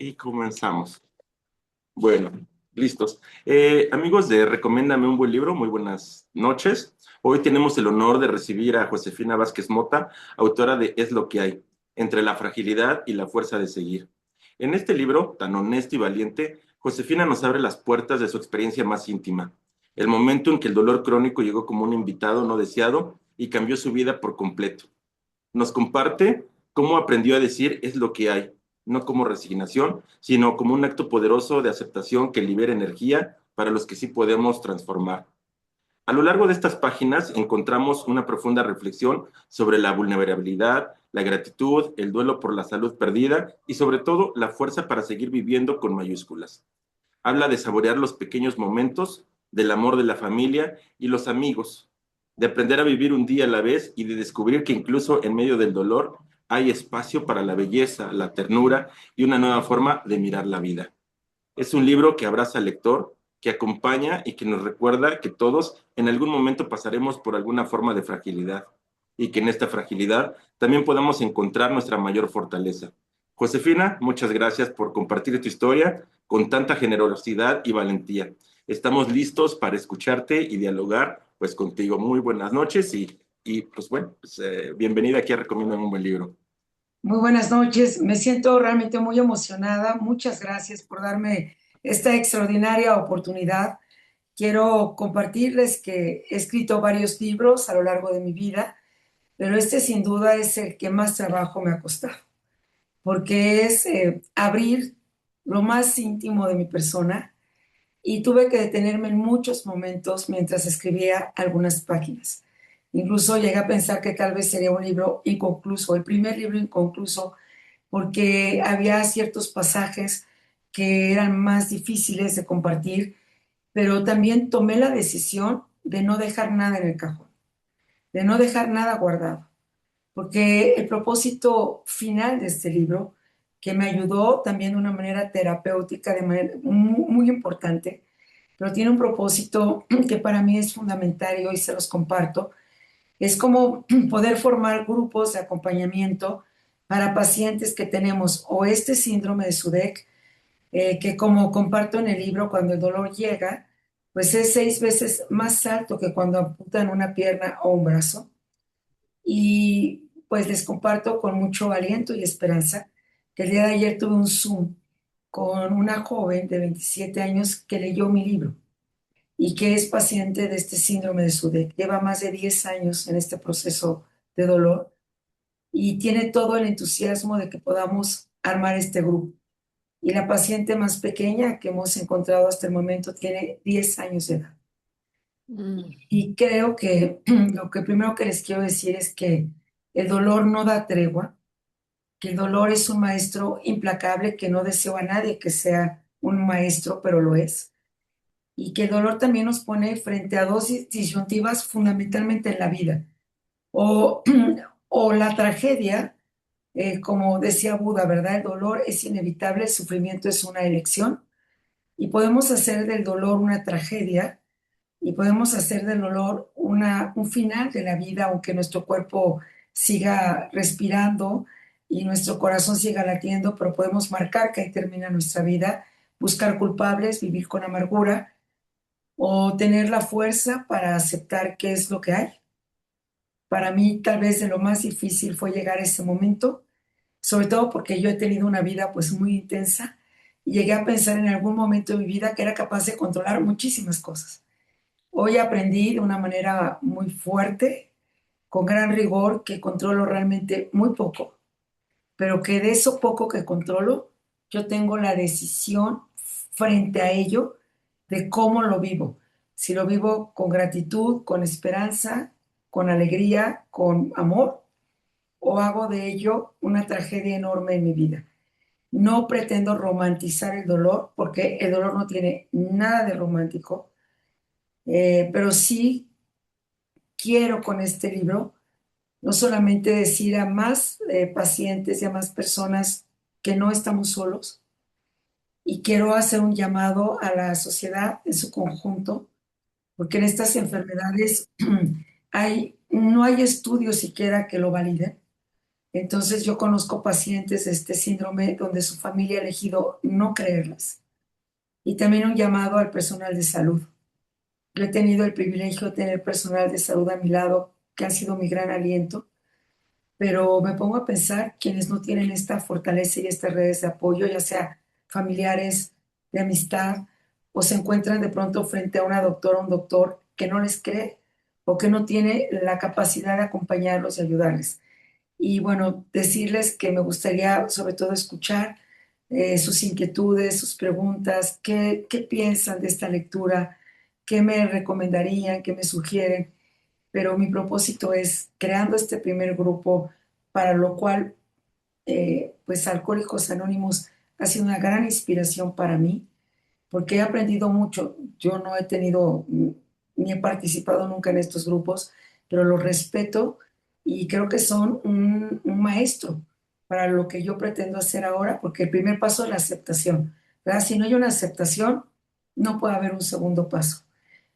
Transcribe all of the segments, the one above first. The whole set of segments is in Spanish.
Y comenzamos. Bueno, listos. Amigos de Recomiéndame un buen libro, muy buenas noches. Hoy tenemos el honor de recibir a Josefina Vázquez Mota, autora de Es lo que hay, entre la fragilidad y la fuerza de seguir. En este libro, tan honesto y valiente, Josefina nos abre las puertas de su experiencia más íntima, el momento en que el dolor crónico llegó como un invitado no deseado y cambió su vida por completo. Nos comparte cómo aprendió a decir es lo que hay, no como resignación, sino como un acto poderoso de aceptación que libera energía para los que sí podemos transformar. A lo largo de estas páginas encontramos una profunda reflexión sobre la vulnerabilidad, la gratitud, el duelo por la salud perdida y sobre todo la fuerza para seguir viviendo con mayúsculas. Habla de saborear los pequeños momentos, del amor de la familia y los amigos, de aprender a vivir un día a la vez y de descubrir que incluso en medio del dolor hay espacio para la belleza, la ternura y una nueva forma de mirar la vida. Es un libro que abraza al lector, que acompaña y que nos recuerda que todos en algún momento pasaremos por alguna forma de fragilidad y que en esta fragilidad también podamos encontrar nuestra mayor fortaleza. Josefina, muchas gracias por compartir tu historia con tanta generosidad y valentía. Estamos listos para escucharte y dialogar pues contigo. Muy buenas noches y pues bueno, bienvenida aquí a Recomiendo un buen libro. Muy buenas noches, me siento realmente muy emocionada. Muchas gracias por darme esta extraordinaria oportunidad. Quiero compartirles que he escrito varios libros a lo largo de mi vida, pero este sin duda es el que más trabajo me ha costado, porque es abrir lo más íntimo de mi persona y tuve que detenerme en muchos momentos mientras escribía algunas páginas. Incluso llegué a pensar que tal vez sería un libro inconcluso, el primer libro inconcluso, porque había ciertos pasajes que eran más difíciles de compartir, pero también tomé la decisión de no dejar nada en el cajón, de no dejar nada guardado, porque el propósito final de este libro, que me ayudó también de una manera terapéutica, de manera muy, muy importante, pero tiene un propósito que para mí es fundamental y hoy se los comparto, es como poder formar grupos de acompañamiento para pacientes que tenemos o este síndrome de SUDEC, que como comparto en el libro, cuando el dolor llega, pues es 6 veces más alto que cuando amputan una pierna o un brazo. Y pues les comparto con mucho aliento y esperanza que el día de ayer tuve un Zoom con una joven de 27 años que leyó mi libro y que es paciente de este síndrome de SUDEC. Lleva más de 10 años en este proceso de dolor y tiene todo el entusiasmo de que podamos armar este grupo. Y la paciente más pequeña que hemos encontrado hasta el momento tiene 10 años de edad. Mm. Y creo que lo que primero que les quiero decir es que el dolor no da tregua, que el dolor es un maestro implacable, que no deseo a nadie que sea un maestro, pero lo es. Y que el dolor también nos pone frente a dos disyuntivas fundamentalmente en la vida. O, o la tragedia, como decía Buda, ¿verdad? El dolor es inevitable, el sufrimiento es una elección y podemos hacer del dolor una tragedia y podemos hacer del dolor un final de la vida, aunque nuestro cuerpo siga respirando y nuestro corazón siga latiendo, pero podemos marcar que ahí termina nuestra vida, buscar culpables, vivir con amargura o tener la fuerza para aceptar qué es lo que hay. Para mí, tal vez de lo más difícil fue llegar a ese momento, sobre todo porque yo he tenido una vida pues muy intensa y llegué a pensar en algún momento de mi vida que era capaz de controlar muchísimas cosas. Hoy aprendí de una manera muy fuerte, con gran rigor, que controlo realmente muy poco, pero que de eso poco que controlo, yo tengo la decisión frente a ello de cómo lo vivo. Si lo vivo con gratitud, con esperanza, con alegría, con amor, o hago de ello una tragedia enorme en mi vida. No pretendo romantizar el dolor, porque el dolor no tiene nada de romántico, pero sí quiero con este libro no solamente decir a más pacientes y a más personas que no estamos solos, y quiero hacer un llamado a la sociedad en su conjunto, porque en estas enfermedades no hay estudios siquiera que lo validen, Entonces yo conozco pacientes de este síndrome donde su familia ha elegido no creerlas. Y también un llamado al personal de salud. Yo he tenido el privilegio de tener personal de salud a mi lado que ha sido mi gran aliento, pero me pongo a pensar quienes no tienen esta fortaleza y estas redes de apoyo, ya sea familiares, de amistad, o se encuentran de pronto frente a una doctora o un doctor que no les cree o que no tiene la capacidad de acompañarlos y ayudarles. Y bueno, decirles que me gustaría sobre todo escuchar sus inquietudes, sus preguntas, qué piensan de esta lectura, qué me recomendarían, qué me sugieren, pero mi propósito es creando este primer grupo, para lo cual, pues Alcohólicos Anónimos ha sido una gran inspiración para mí, porque he aprendido mucho. Yo no he tenido ni he participado nunca en estos grupos, pero los respeto y creo que son un maestro para lo que yo pretendo hacer ahora, porque el primer paso es la aceptación, ¿verdad? Si no hay una aceptación, no puede haber un segundo paso.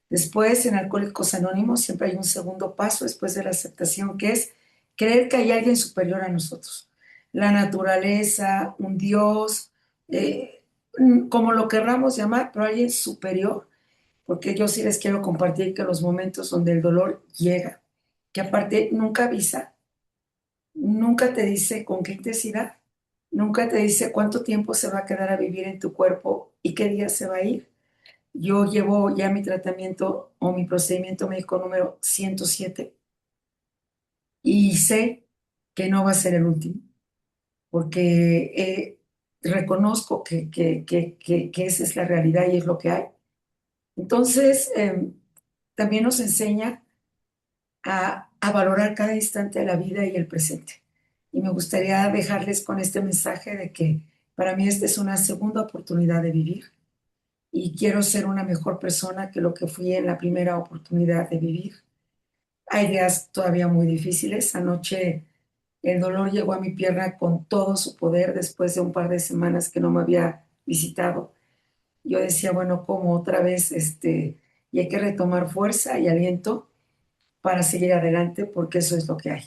Después, en Alcohólicos Anónimos, siempre hay un segundo paso después de la aceptación, que es creer que hay alguien superior a nosotros. La naturaleza, un Dios, como lo querramos llamar, pero alguien superior, porque yo sí les quiero compartir que los momentos donde el dolor llega, que aparte nunca avisa, nunca te dice con qué intensidad, nunca te dice cuánto tiempo se va a quedar a vivir en tu cuerpo y qué día se va a ir. Yo llevo ya mi tratamiento o mi procedimiento médico número 107 y sé que no va a ser el último, porque reconozco que esa es la realidad y es lo que hay. Entonces, también nos enseña a valorar cada instante de la vida y el presente. Y me gustaría dejarles con este mensaje de que para mí esta es una segunda oportunidad de vivir y quiero ser una mejor persona que lo que fui en la primera oportunidad de vivir. Hay días todavía muy difíciles. Anoche el dolor llegó a mi pierna con todo su poder después de un par de semanas que no me había visitado. Yo decía, bueno, como otra vez, y hay que retomar fuerza y aliento para seguir adelante, porque eso es lo que hay.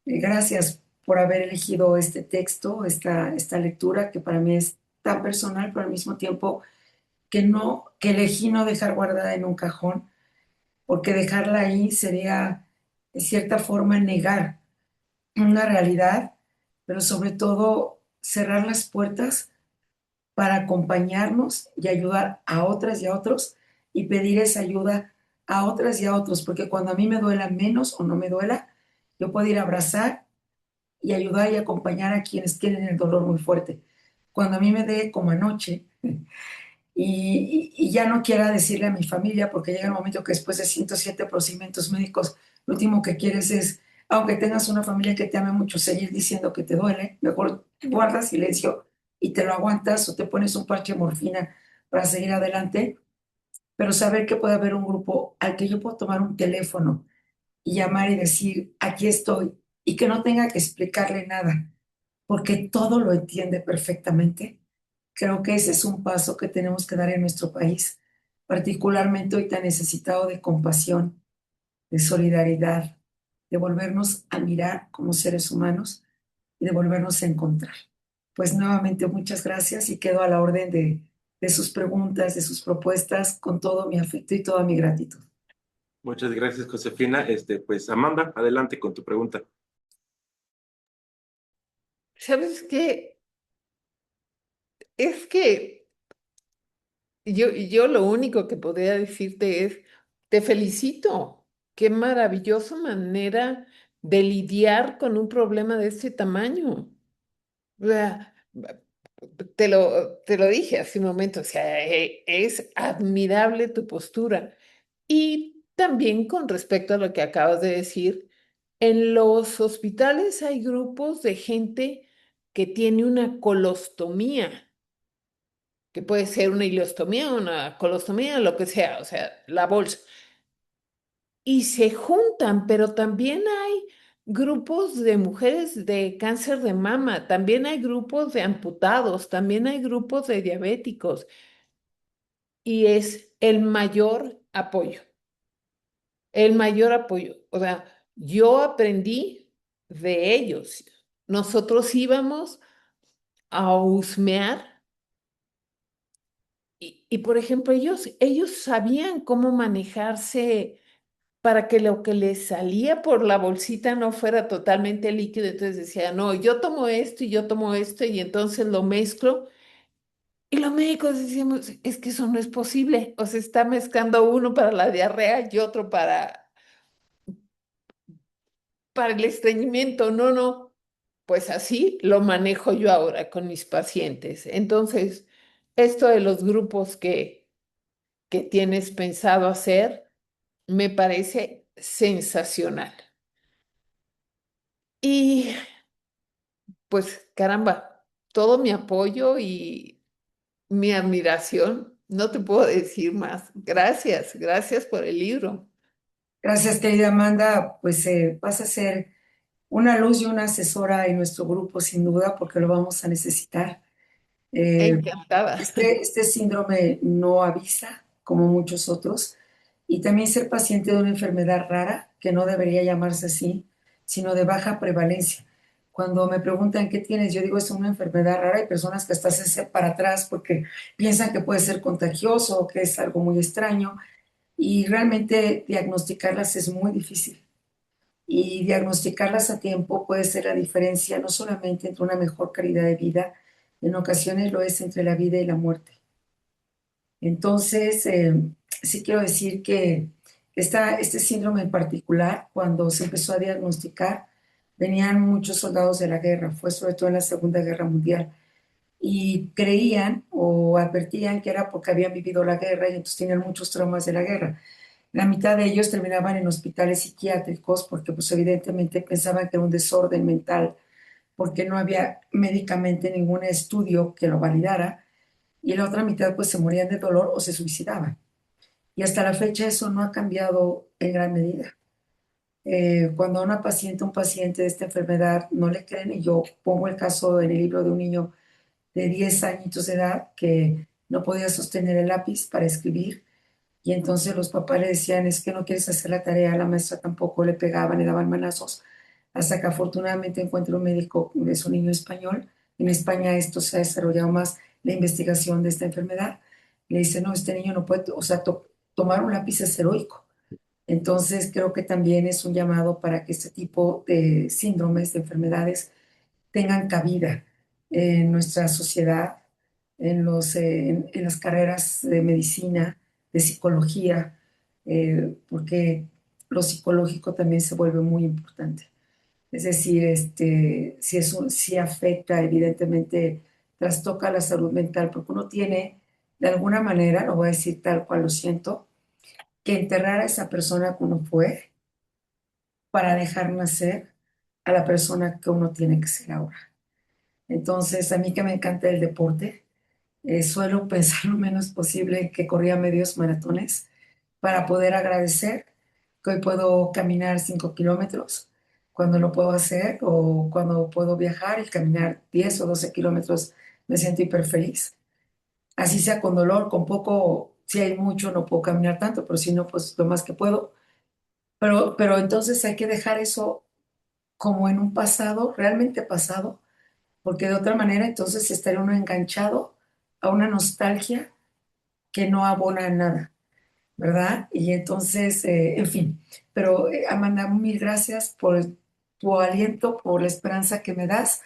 Gracias por haber elegido este texto, esta lectura, que para mí es tan personal, pero al mismo tiempo que elegí no dejar guardada en un cajón, porque dejarla ahí sería, de cierta forma, negar una realidad, pero sobre todo cerrar las puertas para acompañarnos y ayudar a otras y a otros y pedir esa ayuda a otras y a otros, porque cuando a mí me duela menos o no me duela, yo puedo ir a abrazar y ayudar y acompañar a quienes tienen el dolor muy fuerte. Cuando a mí me dé como anoche y ya no quiera decirle a mi familia, porque llega el momento que después de 107 procedimientos médicos, lo último que quieres es, aunque tengas una familia que te ame mucho, seguir diciendo que te duele, mejor guardas silencio y te lo aguantas o te pones un parche de morfina para seguir adelante, pero saber que puede haber un grupo al que yo puedo tomar un teléfono y llamar y decir, aquí estoy, y que no tenga que explicarle nada, porque todo lo entiende perfectamente. Creo que ese es un paso que tenemos que dar en nuestro país, particularmente hoy tan necesitado de compasión, de solidaridad, de volvernos a mirar como seres humanos y de volvernos a encontrar. Pues nuevamente muchas gracias y quedo a la orden de sus preguntas, de sus propuestas, con todo mi afecto y toda mi gratitud. Muchas gracias, Josefina. Pues Amanda, adelante con tu pregunta. ¿Sabes qué? Es que yo lo único que podría decirte es, te felicito. Qué maravillosa manera de lidiar con un problema de este tamaño. O sea, te lo dije hace un momento, o sea, es admirable tu postura. Y también con respecto a lo que acabas de decir, en los hospitales hay grupos de gente que tiene una colostomía, que puede ser una ileostomía, una colostomía, lo que sea, o sea, la bolsa. Y se juntan, pero también hay grupos de mujeres de cáncer de mama, también hay grupos de amputados, también hay grupos de diabéticos y es el mayor apoyo. O sea, yo aprendí de ellos. nosotros íbamos a husmear y por ejemplo, ellos sabían cómo manejarse para que lo que les salía por la bolsita no fuera totalmente líquido. Entonces decía, no, yo tomo esto y yo tomo esto y entonces lo mezclo. Y los médicos decíamos, es que eso no es posible. O sea, está mezclando uno para la diarrea y otro para el estreñimiento. No, no. Pues así lo manejo yo ahora con mis pacientes. Entonces, esto de los grupos que tienes pensado hacer me parece sensacional. Y pues caramba, todo mi apoyo y mi admiración, no te puedo decir más. Gracias, gracias por el libro. Gracias, querida Amanda. Pues vas a ser una luz y una asesora en nuestro grupo, sin duda, porque lo vamos a necesitar. Eh, Encantada. este síndrome no avisa, como muchos otros, y también ser paciente de una enfermedad rara, que no debería llamarse así, sino de baja prevalencia. Cuando me preguntan qué tienes, yo digo es una enfermedad rara. Hay personas que hasta se hacen para atrás porque piensan que puede ser contagioso o que es algo muy extraño, y realmente diagnosticarlas es muy difícil. Y diagnosticarlas a tiempo puede ser la diferencia no solamente entre una mejor calidad de vida, en ocasiones lo es entre la vida y la muerte. Entonces, sí quiero decir que este síndrome en particular, cuando se empezó a diagnosticar, venían muchos soldados de la guerra, fue sobre todo en la Segunda Guerra Mundial, y creían o advertían que era porque habían vivido la guerra y entonces tenían muchos traumas de la guerra. La mitad de ellos terminaban en hospitales psiquiátricos porque pues evidentemente pensaban que era un desorden mental, porque no había médicamente ningún estudio que lo validara, y la otra mitad pues se morían de dolor o se suicidaban. Y hasta la fecha eso no ha cambiado en gran medida. Cuando a una paciente, un paciente de esta enfermedad no le creen, y yo pongo el caso en el libro de un niño de 10 añitos de edad que no podía sostener el lápiz para escribir, y entonces los papás le decían, es que no quieres hacer la tarea, la maestra tampoco, le pegaban, le daban manazos, hasta que afortunadamente encuentra un médico, es un niño español. En España esto se ha desarrollado más, la investigación de esta enfermedad. Le dice, no, este niño no puede, o sea, tomar un lápiz es heroico. Entonces creo que también es un llamado para que este tipo de síndromes, de enfermedades, tengan cabida en nuestra sociedad, en las carreras de medicina, de psicología, porque lo psicológico también se vuelve muy importante. Es decir, si afecta, evidentemente, trastoca la salud mental, porque uno tiene, de alguna manera, lo voy a decir tal cual lo siento, que enterrar a esa persona que uno fue para dejar nacer a la persona que uno tiene que ser ahora. Entonces, a mí que me encanta el deporte, suelo pensar lo menos posible que corría medios maratones para poder agradecer que hoy puedo caminar 5 kilómetros cuando lo puedo hacer, o cuando puedo viajar y caminar 10 o 12 kilómetros, me siento hiper feliz. Así sea con dolor, con poco, si hay mucho no puedo caminar tanto, pero si no, pues lo más que puedo. Pero entonces hay que dejar eso como en un pasado, realmente pasado, porque de otra manera entonces estaría uno enganchado a una nostalgia que no abona en nada, ¿verdad? Y entonces, en fin, pero Amanda, mil gracias por tu aliento, por la esperanza que me das,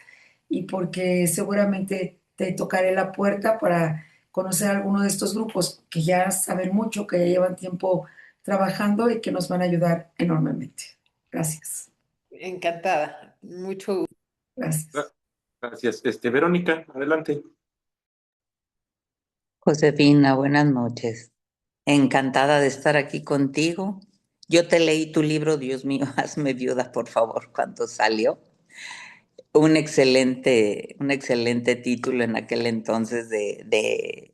y porque seguramente te tocaré la puerta para conocer alguno de estos grupos que ya saben mucho, que ya llevan tiempo trabajando y que nos van a ayudar enormemente. Gracias, Encantada. Mucho gusto. gracias. Gracias. Verónica, adelante. Josefina, buenas noches. Encantada de estar aquí contigo. Yo te leí tu libro, Dios mío, hazme viuda, por favor, cuando salió. Un excelente título en aquel entonces de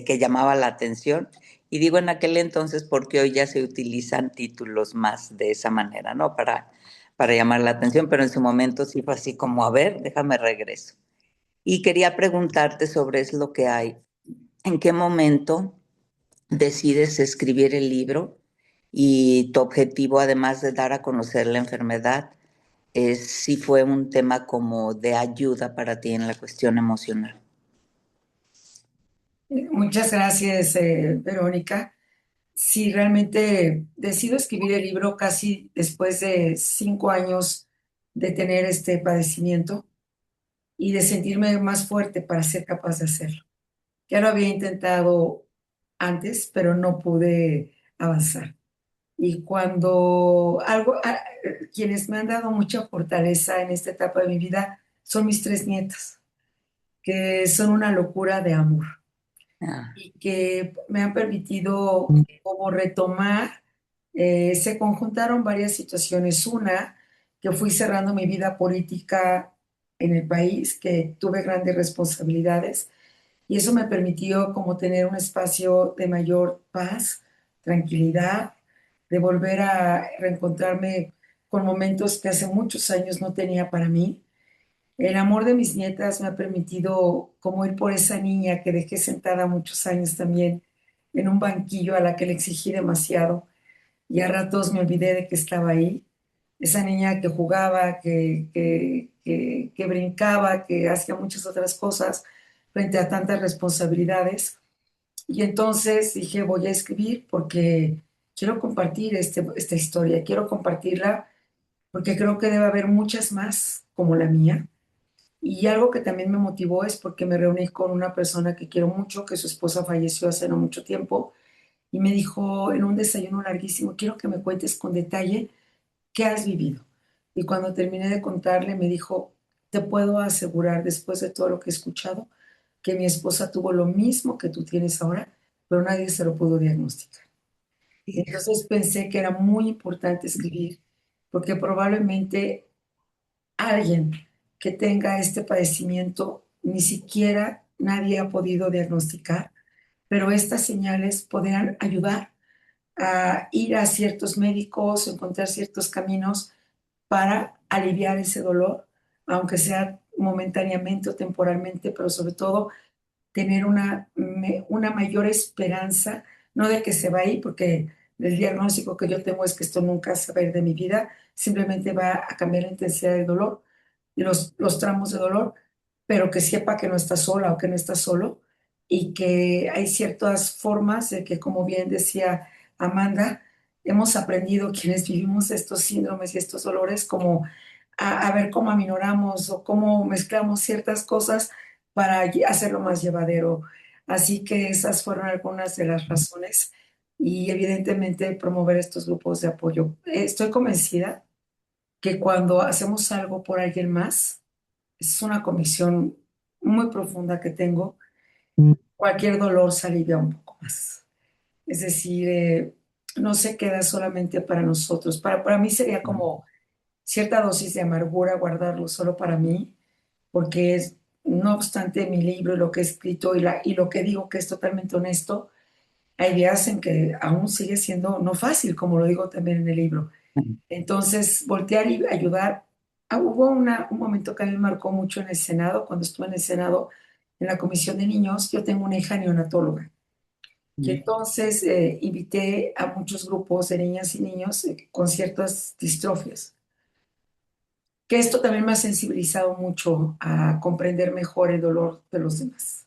que llamaba la atención. Y digo en aquel entonces porque hoy ya se utilizan títulos más de esa manera, ¿no? Para llamar la atención, pero en su momento sí fue así como, a ver, déjame regreso. Y quería preguntarte sobre es lo que hay. ¿En qué momento decides escribir el libro y tu objetivo, además de dar a conocer la enfermedad, sí fue un tema como de ayuda para ti en la cuestión emocional. Muchas gracias, Verónica. Sí, realmente decido escribir el libro casi después de 5 años de tener este padecimiento y de sentirme más fuerte para ser capaz de hacerlo. Ya lo había intentado antes, pero no pude avanzar. Y cuando quienes me han dado mucha fortaleza en esta etapa de mi vida son mis 3 nietas, que son una locura de amor Ah, y que me han permitido como retomar, se conjuntaron varias situaciones. Una, que fui cerrando mi vida política en el país, que tuve grandes responsabilidades y eso me permitió como tener un espacio de mayor paz, tranquilidad, de volver a reencontrarme con momentos que hace muchos años no tenía para mí. El amor de mis nietas me ha permitido como ir por esa niña que dejé sentada muchos años también en un banquillo a la que le exigí demasiado y a ratos me olvidé de que estaba ahí. Esa niña que jugaba, que brincaba, que hacía muchas otras cosas frente a tantas responsabilidades. Y entonces dije, voy a escribir porque quiero compartir esta historia, quiero compartirla porque creo que debe haber muchas más como la mía. Y algo que también me motivó es porque me reuní con una persona que quiero mucho, que su esposa falleció hace no mucho tiempo, y me dijo en un desayuno larguísimo, quiero que me cuentes con detalle qué has vivido. Y cuando terminé de contarle, me dijo, te puedo asegurar, después de todo lo que he escuchado, que mi esposa tuvo lo mismo que tú tienes ahora, pero nadie se lo pudo diagnosticar. Entonces pensé que era muy importante escribir, porque probablemente alguien que tenga este padecimiento ni siquiera nadie ha podido diagnosticar, pero estas señales podrían ayudar a ir a ciertos médicos, encontrar ciertos caminos para aliviar ese dolor, aunque sea momentáneamente o temporalmente, pero sobre todo tener una mayor esperanza, no de que se va a ir, porque el diagnóstico que yo tengo es que esto nunca se va a ir de mi vida, simplemente va a cambiar la intensidad del dolor y los tramos de dolor, pero que sepa que no está sola o que no está solo y que hay ciertas formas de que, como bien decía Amanda, hemos aprendido quienes vivimos estos síndromes y estos dolores como a ver cómo aminoramos o cómo mezclamos ciertas cosas para hacerlo más llevadero. Así que esas fueron algunas de las razones y evidentemente promover estos grupos de apoyo. Estoy convencida que cuando hacemos algo por alguien más, es una convicción muy profunda que tengo, cualquier dolor se alivia un poco más. Es decir, no se queda solamente para nosotros. Para mí sería como cierta dosis de amargura guardarlo solo para mí, porque es, no obstante mi libro y lo que he escrito y lo que digo que es totalmente honesto, hay días en que aún sigue siendo no fácil, como lo digo también en el libro. Entonces, voltear y ayudar. Hubo un momento que a mí me marcó mucho en el Senado, cuando estuve en el Senado, en la Comisión de Niños. Yo tengo una hija neonatóloga. Y entonces invité a muchos grupos de niñas y niños con ciertas distrofias. Que esto también me ha sensibilizado mucho a comprender mejor el dolor de los demás.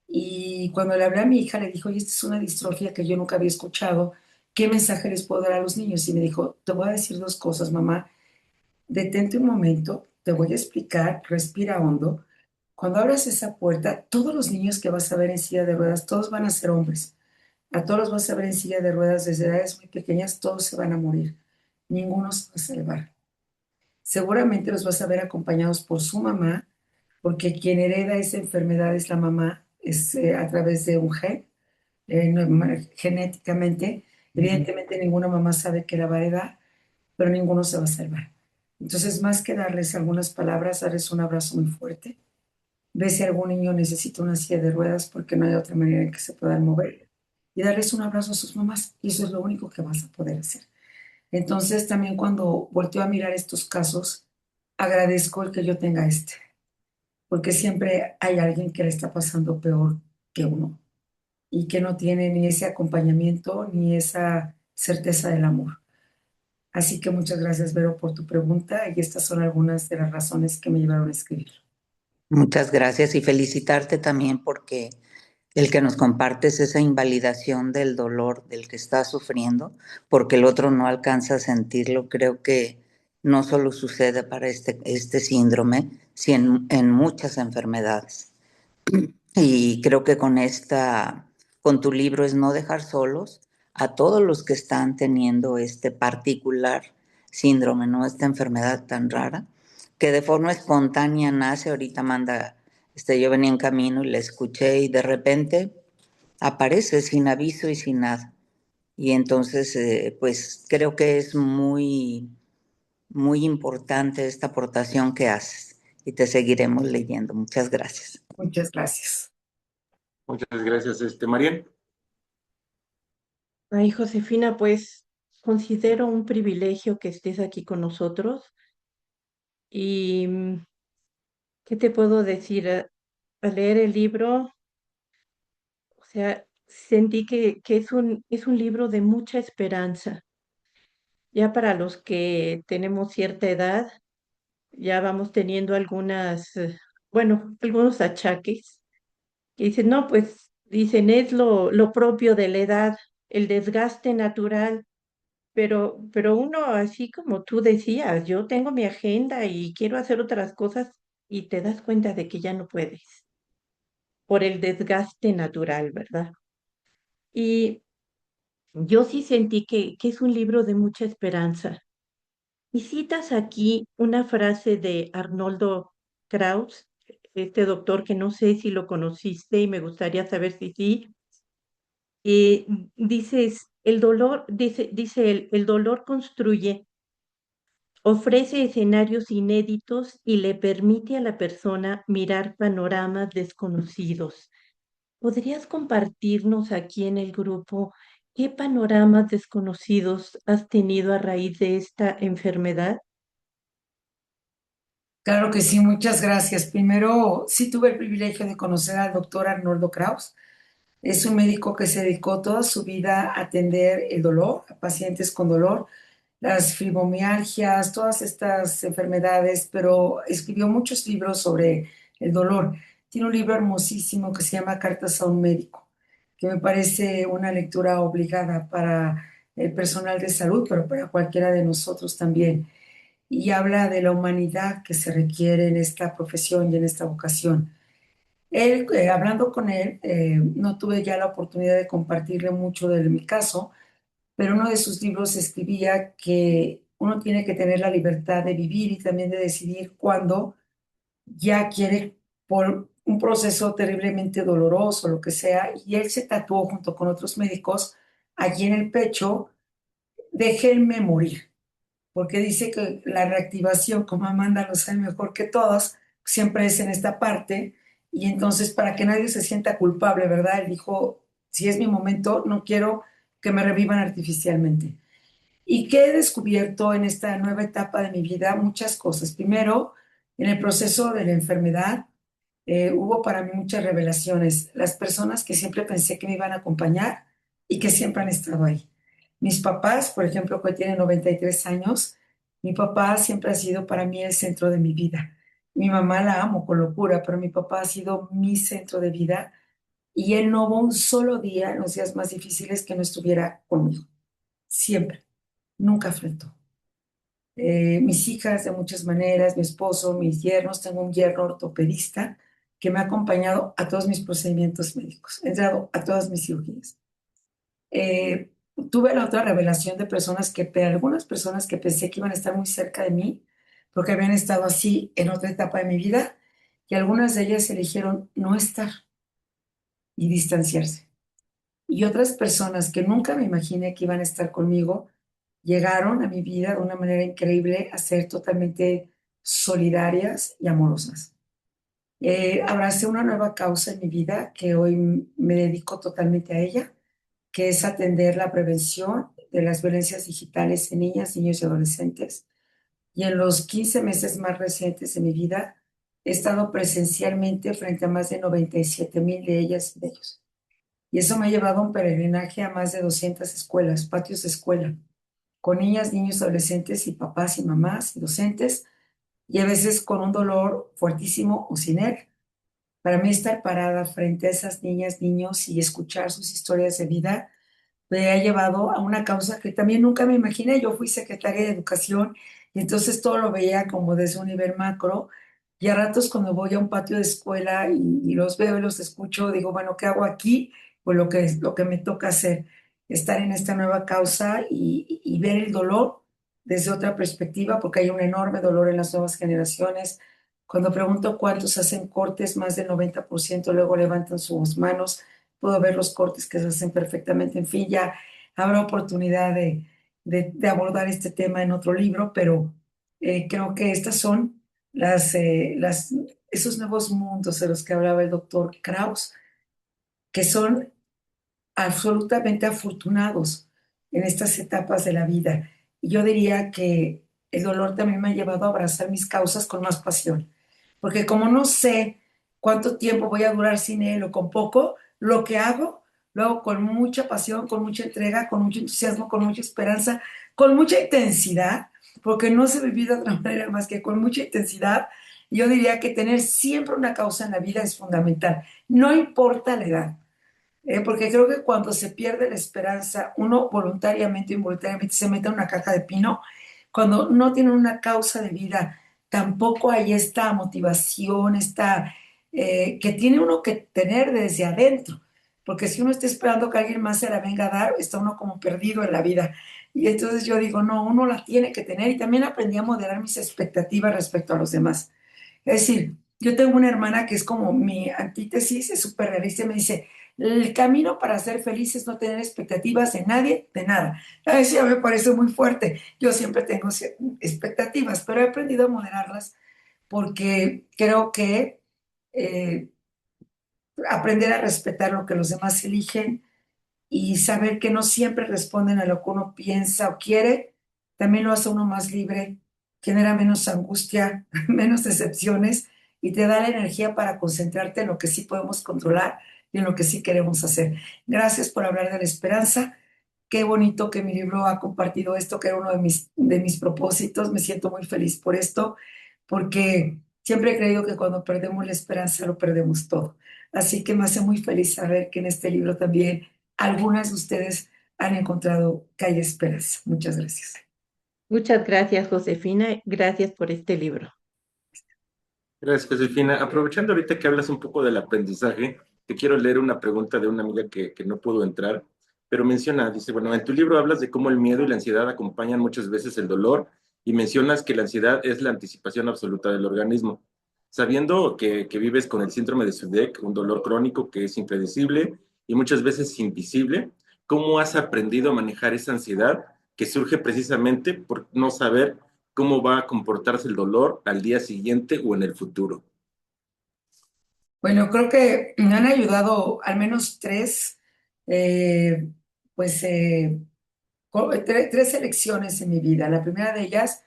Y cuando le hablé a mi hija, le dijo, oye, esta es una distrofia que yo nunca había escuchado. ¿Qué mensaje les puedo dar a los niños? Y me dijo, te voy a decir dos cosas, mamá. Detente un momento, te voy a explicar, respira hondo. Cuando abras esa puerta, todos los niños que vas a ver en silla de ruedas, todos van a ser hombres. A todos los vas a ver en silla de ruedas desde edades muy pequeñas, todos se van a morir. Ninguno se va a salvar. Seguramente los vas a ver acompañados por su mamá, porque quien hereda esa enfermedad es la mamá, es a través de un gen, genéticamente. Evidentemente ninguna mamá sabe que la va a heredar, pero ninguno se va a salvar. Entonces, más que darles algunas palabras, darles un abrazo muy fuerte. Ve si algún niño necesita una silla de ruedas porque no hay otra manera en que se puedan mover. Y darles un abrazo a sus mamás. Y eso es lo único que vas a poder hacer. Entonces, también cuando volteo a mirar estos casos, agradezco el que yo tenga porque siempre hay alguien que le está pasando peor que uno y que no tiene ni ese acompañamiento ni esa certeza del amor. Así que muchas gracias, Vero, por tu pregunta y estas son algunas de las razones que me llevaron a escribir. Muchas gracias y felicitarte también porque el que nos compartes esa invalidación del dolor del que estás sufriendo, porque el otro no alcanza a sentirlo, creo que no solo sucede para este síndrome, sino en muchas enfermedades. Y creo que con tu libro es no dejar solos a todos los que están teniendo este particular síndrome, ¿no? Esta enfermedad tan rara, que de forma espontánea nace, ahorita manda, yo venía en camino y la escuché y de repente aparece sin aviso y sin nada. Y entonces, pues creo que es muy, muy importante esta aportación que haces y te seguiremos leyendo. Muchas gracias. Muchas gracias. Muchas gracias, Marian. Ay, Josefina, pues considero un privilegio que estés aquí con nosotros y ¿qué te puedo decir? Al leer el libro, o sea, sentí que es un libro de mucha esperanza. Ya para los que tenemos cierta edad, ya vamos teniendo bueno, algunos achaques que dicen, no, pues dicen, es lo propio de la edad, el desgaste natural. Pero uno, así como tú decías, yo tengo mi agenda y quiero hacer otras cosas y te das cuenta de que ya no puedes por el desgaste natural, ¿verdad? Y yo sí sentí que es un libro de mucha esperanza. Y citas aquí una frase de Arnoldo Kraus, este doctor que no sé si lo conociste y me gustaría saber si sí. Dices, dice él, el dolor construye. Ofrece escenarios inéditos y le permite a la persona mirar panoramas desconocidos. ¿Podrías compartirnos aquí en el grupo qué panoramas desconocidos has tenido a raíz de esta enfermedad? Claro que sí, muchas gracias. Primero, sí tuve el privilegio de conocer al doctor Arnoldo Kraus. Es un médico que se dedicó toda su vida a atender el dolor, a pacientes con dolor, las fibromialgias, todas estas enfermedades, pero escribió muchos libros sobre el dolor. Tiene un libro hermosísimo que se llama Cartas a un médico, que me parece una lectura obligada para el personal de salud, pero para cualquiera de nosotros también. Y habla de la humanidad que se requiere en esta profesión y en esta vocación. Él, hablando con él, no tuve ya la oportunidad de compartirle mucho de mi caso, pero uno de sus libros escribía que uno tiene que tener la libertad de vivir y también de decidir cuándo ya quiere, por un proceso terriblemente doloroso, lo que sea, y él se tatuó junto con otros médicos allí en el pecho, déjenme morir, porque dice que la reactivación, como Amanda lo sabe mejor que todos, siempre es en esta parte, y entonces para que nadie se sienta culpable, ¿verdad? Él dijo, si es mi momento, no quiero que me revivan artificialmente. ¿Y qué he descubierto en esta nueva etapa de mi vida? Muchas cosas. Primero, en el proceso de la enfermedad, hubo para mí muchas revelaciones. Las personas que siempre pensé que me iban a acompañar y que siempre han estado ahí. Mis papás, por ejemplo, que tienen 93 años, mi papá siempre ha sido para mí el centro de mi vida. Mi mamá la amo con locura, pero mi papá ha sido mi centro de vida y él no hubo un solo día en los días más difíciles que no estuviera conmigo. Siempre, nunca faltó. Mis hijas de muchas maneras, mi esposo, mis yernos, tengo un yerno ortopedista que me ha acompañado a todos mis procedimientos médicos, he entrado a todas mis cirugías. Eh, Tuve la otra revelación de algunas personas que pensé que iban a estar muy cerca de mí, porque habían estado así en otra etapa de mi vida, y algunas de ellas eligieron no estar y distanciarse. Y otras personas que nunca me imaginé que iban a estar conmigo, llegaron a mi vida de una manera increíble a ser totalmente solidarias y amorosas. Abracé una nueva causa en mi vida que hoy me dedico totalmente a ella, que es atender la prevención de las violencias digitales en niñas, niños y adolescentes. Y en los 15 meses más recientes de mi vida, he estado presencialmente frente a más de 97,000 de ellas y de ellos. Y eso me ha llevado a un peregrinaje a más de 200 escuelas, patios de escuela, con niñas, niños, adolescentes y papás y mamás y docentes, y a veces con un dolor fuertísimo o sin él. Para mí estar parada frente a esas niñas, niños y escuchar sus historias de vida me ha llevado a una causa que también nunca me imaginé. Yo fui secretaria de Educación y entonces todo lo veía como desde un nivel macro. Y a ratos cuando voy a un patio de escuela y los veo y los escucho, digo, bueno, ¿qué hago aquí? Pues lo que me toca hacer, estar en esta nueva causa y ver el dolor desde otra perspectiva, porque hay un enorme dolor en las nuevas generaciones. Cuando pregunto cuántos hacen cortes, más del 90% luego levantan sus manos. Puedo ver los cortes que se hacen perfectamente. En fin, ya habrá oportunidad de abordar este tema en otro libro, pero creo que estas son esos nuevos mundos de los que hablaba el doctor Krauss, que son absolutamente afortunados en estas etapas de la vida. Y yo diría que el dolor también me ha llevado a abrazar mis causas con más pasión, porque como no sé cuánto tiempo voy a durar sin él o con poco, lo hago con mucha pasión, con mucha entrega, con mucho entusiasmo, con mucha esperanza, con mucha intensidad, porque no se vive de otra manera más que con mucha intensidad. Y yo diría que tener siempre una causa en la vida es fundamental, no importa la edad. Porque creo que cuando se pierde la esperanza, uno voluntariamente o involuntariamente se mete en una caja de pino. Cuando no tiene una causa de vida, tampoco hay esta motivación, que tiene uno que tener desde adentro. Porque si uno está esperando que alguien más se la venga a dar, está uno como perdido en la vida. Y entonces yo digo, no, uno la tiene que tener. Y también aprendí a moderar mis expectativas respecto a los demás. Es decir, yo tengo una hermana que es como mi antítesis, es súper realista y me dice, el camino para ser feliz es no tener expectativas de nadie, de nada. A eso ya me parece muy fuerte. Yo siempre tengo expectativas, pero he aprendido a moderarlas porque creo que eh, aprender a respetar lo que los demás eligen y saber que no siempre responden a lo que uno piensa o quiere, también lo hace uno más libre, genera menos angustia, menos decepciones y te da la energía para concentrarte en lo que sí podemos controlar y en lo que sí queremos hacer. Gracias por hablar de la esperanza. Qué bonito que mi libro ha compartido esto, que era uno de mis propósitos. Me siento muy feliz por esto, porque siempre he creído que cuando perdemos la esperanza lo perdemos todo. Así que me hace muy feliz saber que en este libro también algunas de ustedes han encontrado que hay esperanza. Muchas gracias. Muchas gracias, Josefina. Gracias por este libro. Gracias, Josefina. Aprovechando ahorita que hablas un poco del aprendizaje, te quiero leer una pregunta de una amiga que no pudo entrar, pero menciona, dice, bueno, en tu libro hablas de cómo el miedo y la ansiedad acompañan muchas veces el dolor y mencionas que la ansiedad es la anticipación absoluta del organismo. Sabiendo que vives con el síndrome de SUDEC, un dolor crónico que es impredecible y muchas veces invisible, ¿cómo has aprendido a manejar esa ansiedad que surge precisamente por no saber cómo va a comportarse el dolor al día siguiente o en el futuro? Bueno, creo que me han ayudado al menos eh, pues, tres elecciones en mi vida. La primera de ellas,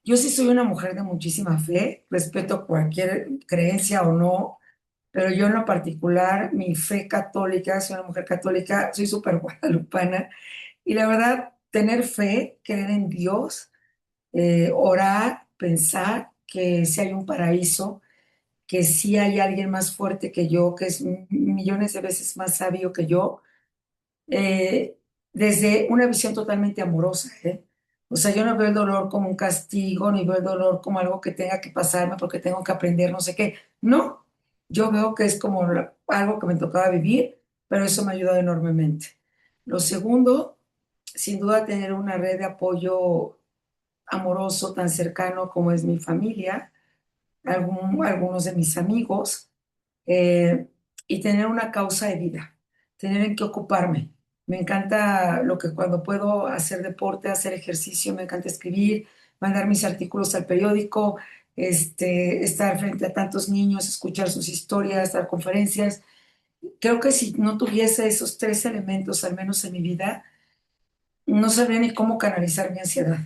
yo sí soy una mujer de muchísima fe, respeto cualquier creencia o no, pero yo en lo particular, mi fe católica, soy una mujer católica, soy súper guadalupana, y la verdad, tener fe, creer en Dios, orar, pensar que si hay un paraíso, que si hay alguien más fuerte que yo, que es millones de veces más sabio que yo, eh, desde una visión totalmente amorosa, ¿eh? O sea, yo no veo el dolor como un castigo, ni veo el dolor como algo que tenga que pasarme porque tengo que aprender no sé qué. No, yo veo que es como algo que me tocaba vivir, pero eso me ha ayudado enormemente. Lo segundo, sin duda, tener una red de apoyo amoroso tan cercano como es mi familia, algunos de mis amigos, eh, y tener una causa de vida, tener en qué ocuparme. Me encanta lo que cuando puedo hacer deporte, hacer ejercicio, me encanta escribir, mandar mis artículos al periódico, estar frente a tantos niños, escuchar sus historias, dar conferencias. Creo que si no tuviese esos tres elementos, al menos en mi vida, no sabría ni cómo canalizar mi ansiedad.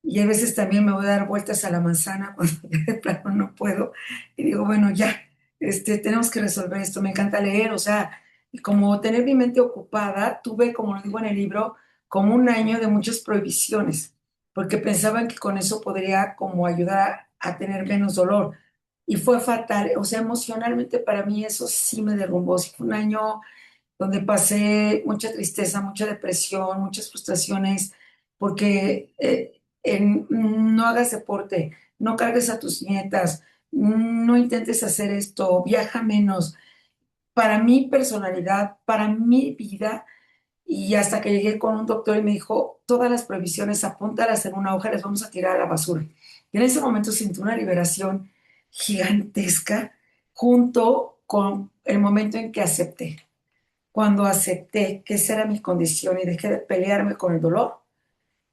Y a veces también me voy a dar vueltas a la manzana cuando ya de plano no puedo. Y digo, bueno, ya, tenemos que resolver esto. Me encanta leer, o sea, y como tener mi mente ocupada, tuve, como lo digo en el libro, como un año de muchas prohibiciones, porque pensaban que con eso podría como ayudar a tener menos dolor. Y fue fatal, o sea, emocionalmente para mí eso sí me derrumbó. Sí fue un año donde pasé mucha tristeza, mucha depresión, muchas frustraciones, porque no hagas deporte, no cargues a tus nietas, no intentes hacer esto, viaja menos. Para mi personalidad, para mi vida, y hasta que llegué con un doctor y me dijo, todas las prohibiciones, apúntalas en una hoja, las vamos a tirar a la basura. Y en ese momento sentí una liberación gigantesca junto con el momento en que acepté. Cuando acepté que esa era mi condición y dejé de pelearme con el dolor,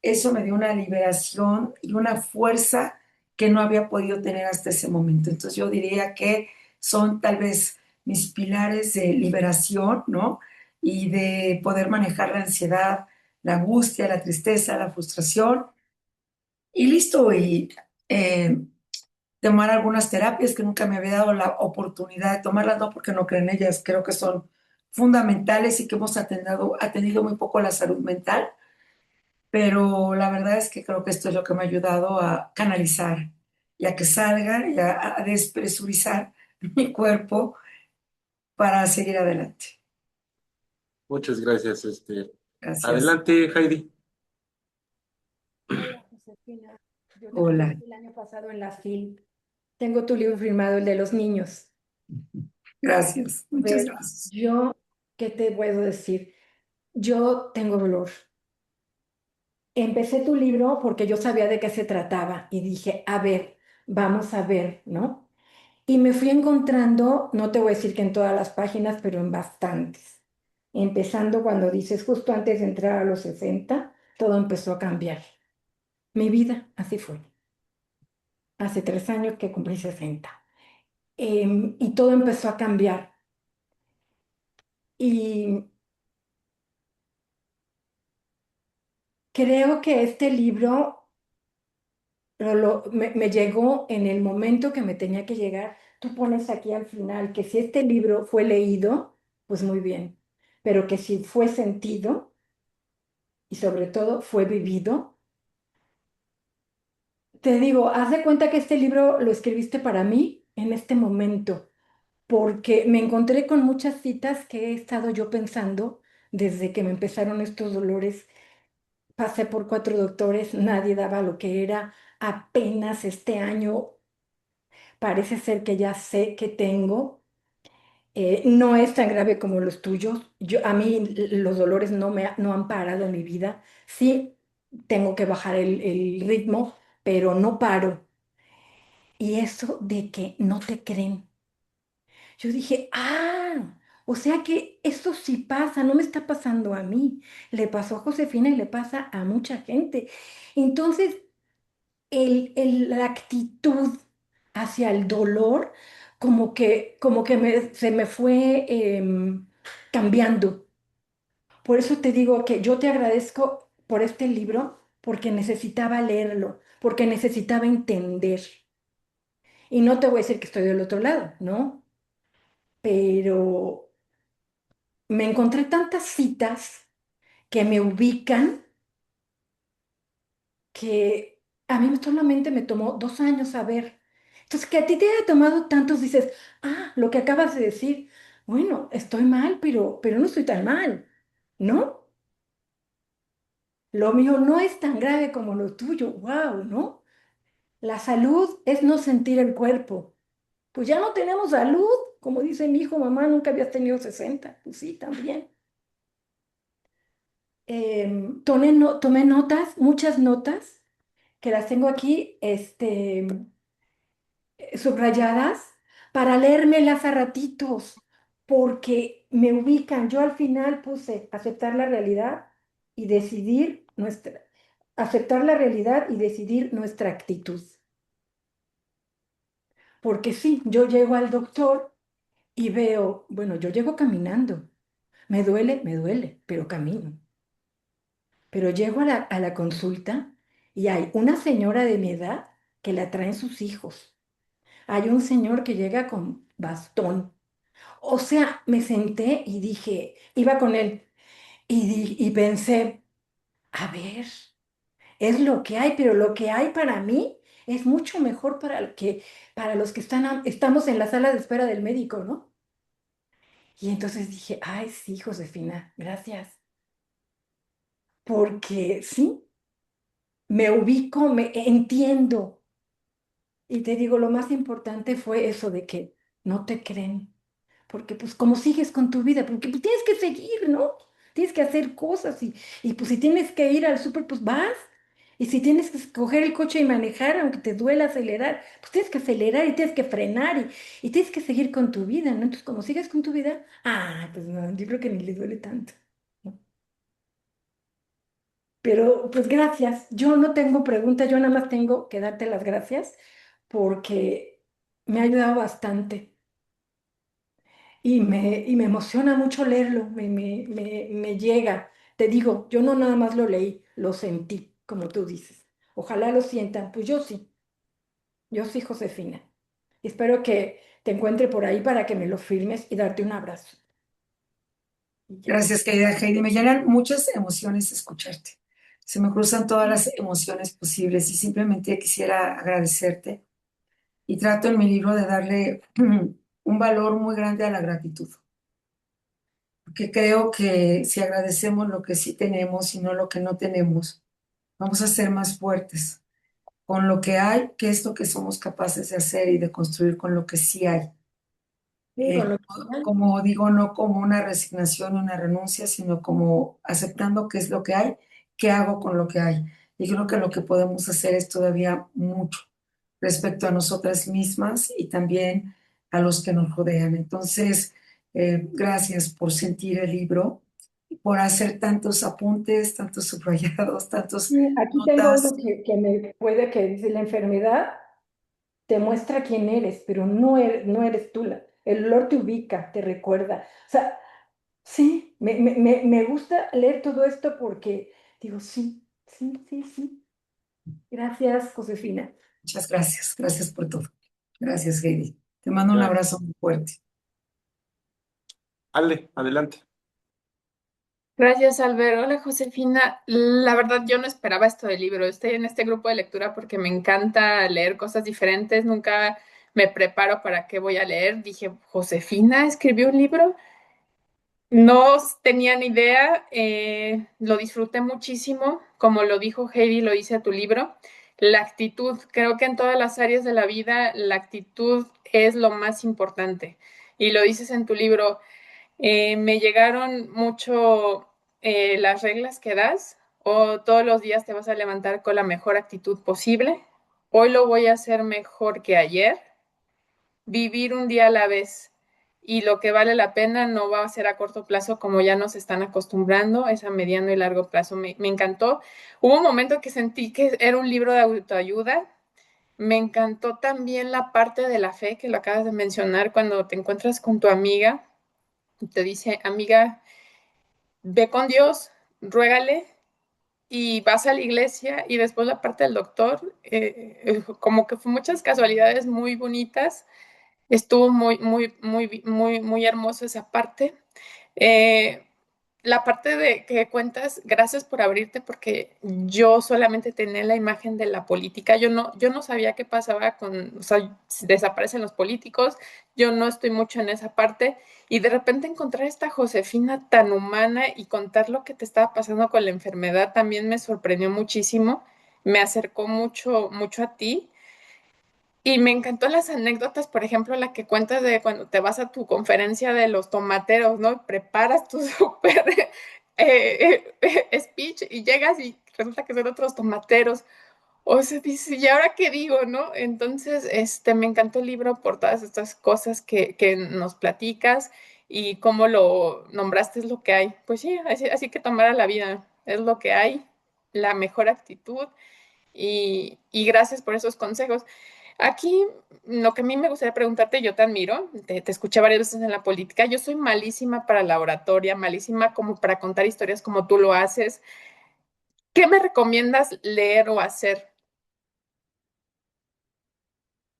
eso me dio una liberación y una fuerza que no había podido tener hasta ese momento. Entonces yo diría que son tal vez mis pilares de liberación, ¿no? Y de poder manejar la ansiedad, la angustia, la tristeza, la frustración. Y listo, y tomar algunas terapias que nunca me había dado la oportunidad de tomarlas, no porque no creo en ellas, creo que son fundamentales y que hemos atendido muy poco la salud mental, pero la verdad es que creo que esto es lo que me ha ayudado a canalizar y a que salga y a despresurizar mi cuerpo para seguir adelante. Muchas gracias. Gracias. Adelante, Heidi. Hola, Josefina. Yo te Hola. conocí el año pasado en la FIL. Tengo tu libro firmado, el de los niños. Gracias. Muchas Ver, gracias. yo, ¿qué te puedo decir? Yo tengo dolor. Empecé tu libro porque yo sabía de qué se trataba y dije, a ver, vamos a ver, ¿no? Y me fui encontrando, no te voy a decir que en todas las páginas, pero en bastantes. Empezando cuando dices, justo antes de entrar a los 60, todo empezó a cambiar. Mi vida, así fue. Hace 3 años que cumplí 60. Y todo empezó a cambiar. Y creo que este libro me llegó en el momento que me tenía que llegar. Tú pones aquí al final que si este libro fue leído, pues muy bien, pero que si fue sentido y sobre todo fue vivido, te digo, haz de cuenta que este libro lo escribiste para mí en este momento, porque me encontré con muchas citas que he estado yo pensando desde que me empezaron estos dolores. Pasé por 4 doctores, nadie daba lo que era. Apenas este año parece ser que ya sé que tengo. No es tan grave como los tuyos. A mí los dolores no han parado en mi vida. Sí, tengo que bajar el ritmo, pero no paro. Y eso de que no te creen. Yo dije, o sea que eso sí pasa, no me está pasando a mí. Le pasó a Josefina y le pasa a mucha gente. Entonces, la actitud hacia el dolor como que se me fue cambiando. Por eso te digo que yo te agradezco por este libro, porque necesitaba leerlo, porque necesitaba entender. Y no te voy a decir que estoy del otro lado, ¿no? Pero me encontré tantas citas que me ubican que a mí solamente me tomó 2 años saber. Entonces, que a ti te haya tomado tantos, dices, lo que acabas de decir, bueno, estoy mal, pero no estoy tan mal, ¿no? Lo mío no es tan grave como lo tuyo, wow, ¿no? La salud es no sentir el cuerpo. Pues ya no tenemos salud, como dice mi hijo, mamá, nunca habías tenido 60. Pues sí, también. Tomé notas, muchas notas, que las tengo aquí, subrayadas para leérmelas a ratitos, porque me ubican. Yo al final puse aceptar la realidad y aceptar la realidad y decidir nuestra actitud. Porque sí, yo llego al doctor y veo, bueno, yo llego caminando. Me duele, pero camino. Pero llego a la consulta y hay una señora de mi edad que la traen sus hijos. Hay un señor que llega con bastón. O sea, me senté y dije, iba con él y pensé, a ver, es lo que hay, pero lo que hay para mí es mucho mejor para los que estamos en la sala de espera del médico, ¿no? Y entonces dije, ay, sí, Josefina, gracias, porque sí, me ubico, me entiendo. Y te digo, lo más importante fue eso de que no te creen, porque pues como sigues con tu vida, porque pues tienes que seguir, ¿no? Tienes que hacer cosas y pues si tienes que ir al súper, pues vas. Y si tienes que coger el coche y manejar, aunque te duela acelerar, pues tienes que acelerar y tienes que frenar y tienes que seguir con tu vida, ¿no? Entonces, como sigues con tu vida, pues no, yo creo que ni le duele tanto, ¿no? Pero pues gracias. Yo no tengo preguntas, yo nada más tengo que darte las gracias porque me ha ayudado bastante y me emociona mucho leerlo, me llega. Te digo, yo no nada más lo leí, lo sentí, como tú dices. Ojalá lo sientan, pues yo sí, Josefina. Espero que te encuentre por ahí para que me lo firmes y darte un abrazo. Y ya. Gracias, querida Heidi. Me llenan muchas emociones escucharte. Se me cruzan todas las emociones posibles y simplemente quisiera agradecerte. Y trato en mi libro de darle un valor muy grande a la gratitud, porque creo que si agradecemos lo que sí tenemos y no lo que no tenemos, vamos a ser más fuertes con lo que hay, que es lo que somos capaces de hacer y de construir con lo que sí hay. Sí, con lo que Como digo, no como una resignación, una renuncia, sino como aceptando qué es lo que hay, qué hago con lo que hay. Y creo que lo que podemos hacer es todavía mucho respecto a nosotras mismas y también a los que nos rodean. Entonces, gracias por sentir el libro, por hacer tantos apuntes, tantos subrayados, tantos sí, aquí tengo uno notas. que me puede que dice, la enfermedad te muestra quién eres, pero no eres tú. El olor te ubica, te recuerda. O sea, sí, me gusta leer todo esto porque digo, sí, sí, sí, sí. Gracias, Josefina. Muchas gracias, gracias por todo. Gracias, Heidi. Te mando un Ya. abrazo muy fuerte. Ale, adelante. Gracias, Albert. Hola, Josefina. La verdad, yo no esperaba esto del libro. Estoy en este grupo de lectura porque me encanta leer cosas diferentes. Nunca me preparo para qué voy a leer. Dije, Josefina escribió un libro. No tenía ni idea. Lo disfruté muchísimo. Como lo dijo Heidi, lo dice tu libro. La actitud. Creo que en todas las áreas de la vida, la actitud es lo más importante. Y lo dices en tu libro. Me llegaron mucho las reglas que das, o todos los días te vas a levantar con la mejor actitud posible. Hoy lo voy a hacer mejor que ayer. Vivir un día a la vez. Y lo que vale la pena no va a ser a corto plazo como ya nos están acostumbrando, es a mediano y largo plazo. Me encantó. Hubo un momento que sentí que era un libro de autoayuda. Me encantó también la parte de la fe que lo acabas de mencionar cuando te encuentras con tu amiga. Te dice, amiga, ve con Dios, ruégale y vas a la iglesia y después la parte del doctor, como que fue muchas casualidades muy bonitas, estuvo muy hermoso esa parte. Eh, la parte de que cuentas, gracias por abrirte, porque yo solamente tenía la imagen de la política. Yo no sabía qué pasaba con, o sea, si desaparecen los políticos, yo no estoy mucho en esa parte. Y de repente encontrar esta Josefina tan humana y contar lo que te estaba pasando con la enfermedad también me sorprendió muchísimo, me acercó mucho a ti. Y me encantó las anécdotas, por ejemplo, la que cuentas de cuando te vas a tu conferencia de los tomateros, ¿no? Preparas tu súper speech y llegas y resulta que son otros tomateros. O sea, dices, ¿y ahora qué digo, no? Entonces, me encantó el libro por todas estas cosas que nos platicas y cómo lo nombraste es lo que hay. Pues sí, así que tomar a la vida es lo que hay, la mejor actitud y gracias por esos consejos. Aquí, lo que a mí me gustaría preguntarte, yo te admiro, te escuché varias veces en la política, yo soy malísima para la oratoria, malísima como para contar historias como tú lo haces. ¿Qué me recomiendas leer o hacer?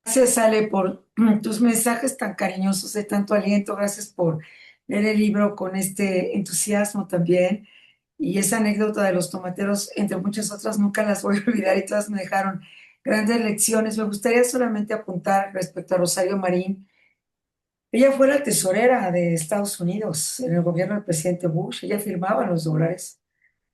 Gracias, Ale, por tus mensajes tan cariñosos de tanto aliento. Gracias por leer el libro con este entusiasmo también. Y esa anécdota de los tomateros, entre muchas otras, nunca las voy a olvidar y todas me dejaron grandes lecciones. Me gustaría solamente apuntar respecto a Rosario Marín. Ella fue la tesorera de Estados Unidos en el gobierno del presidente Bush. Ella firmaba los dólares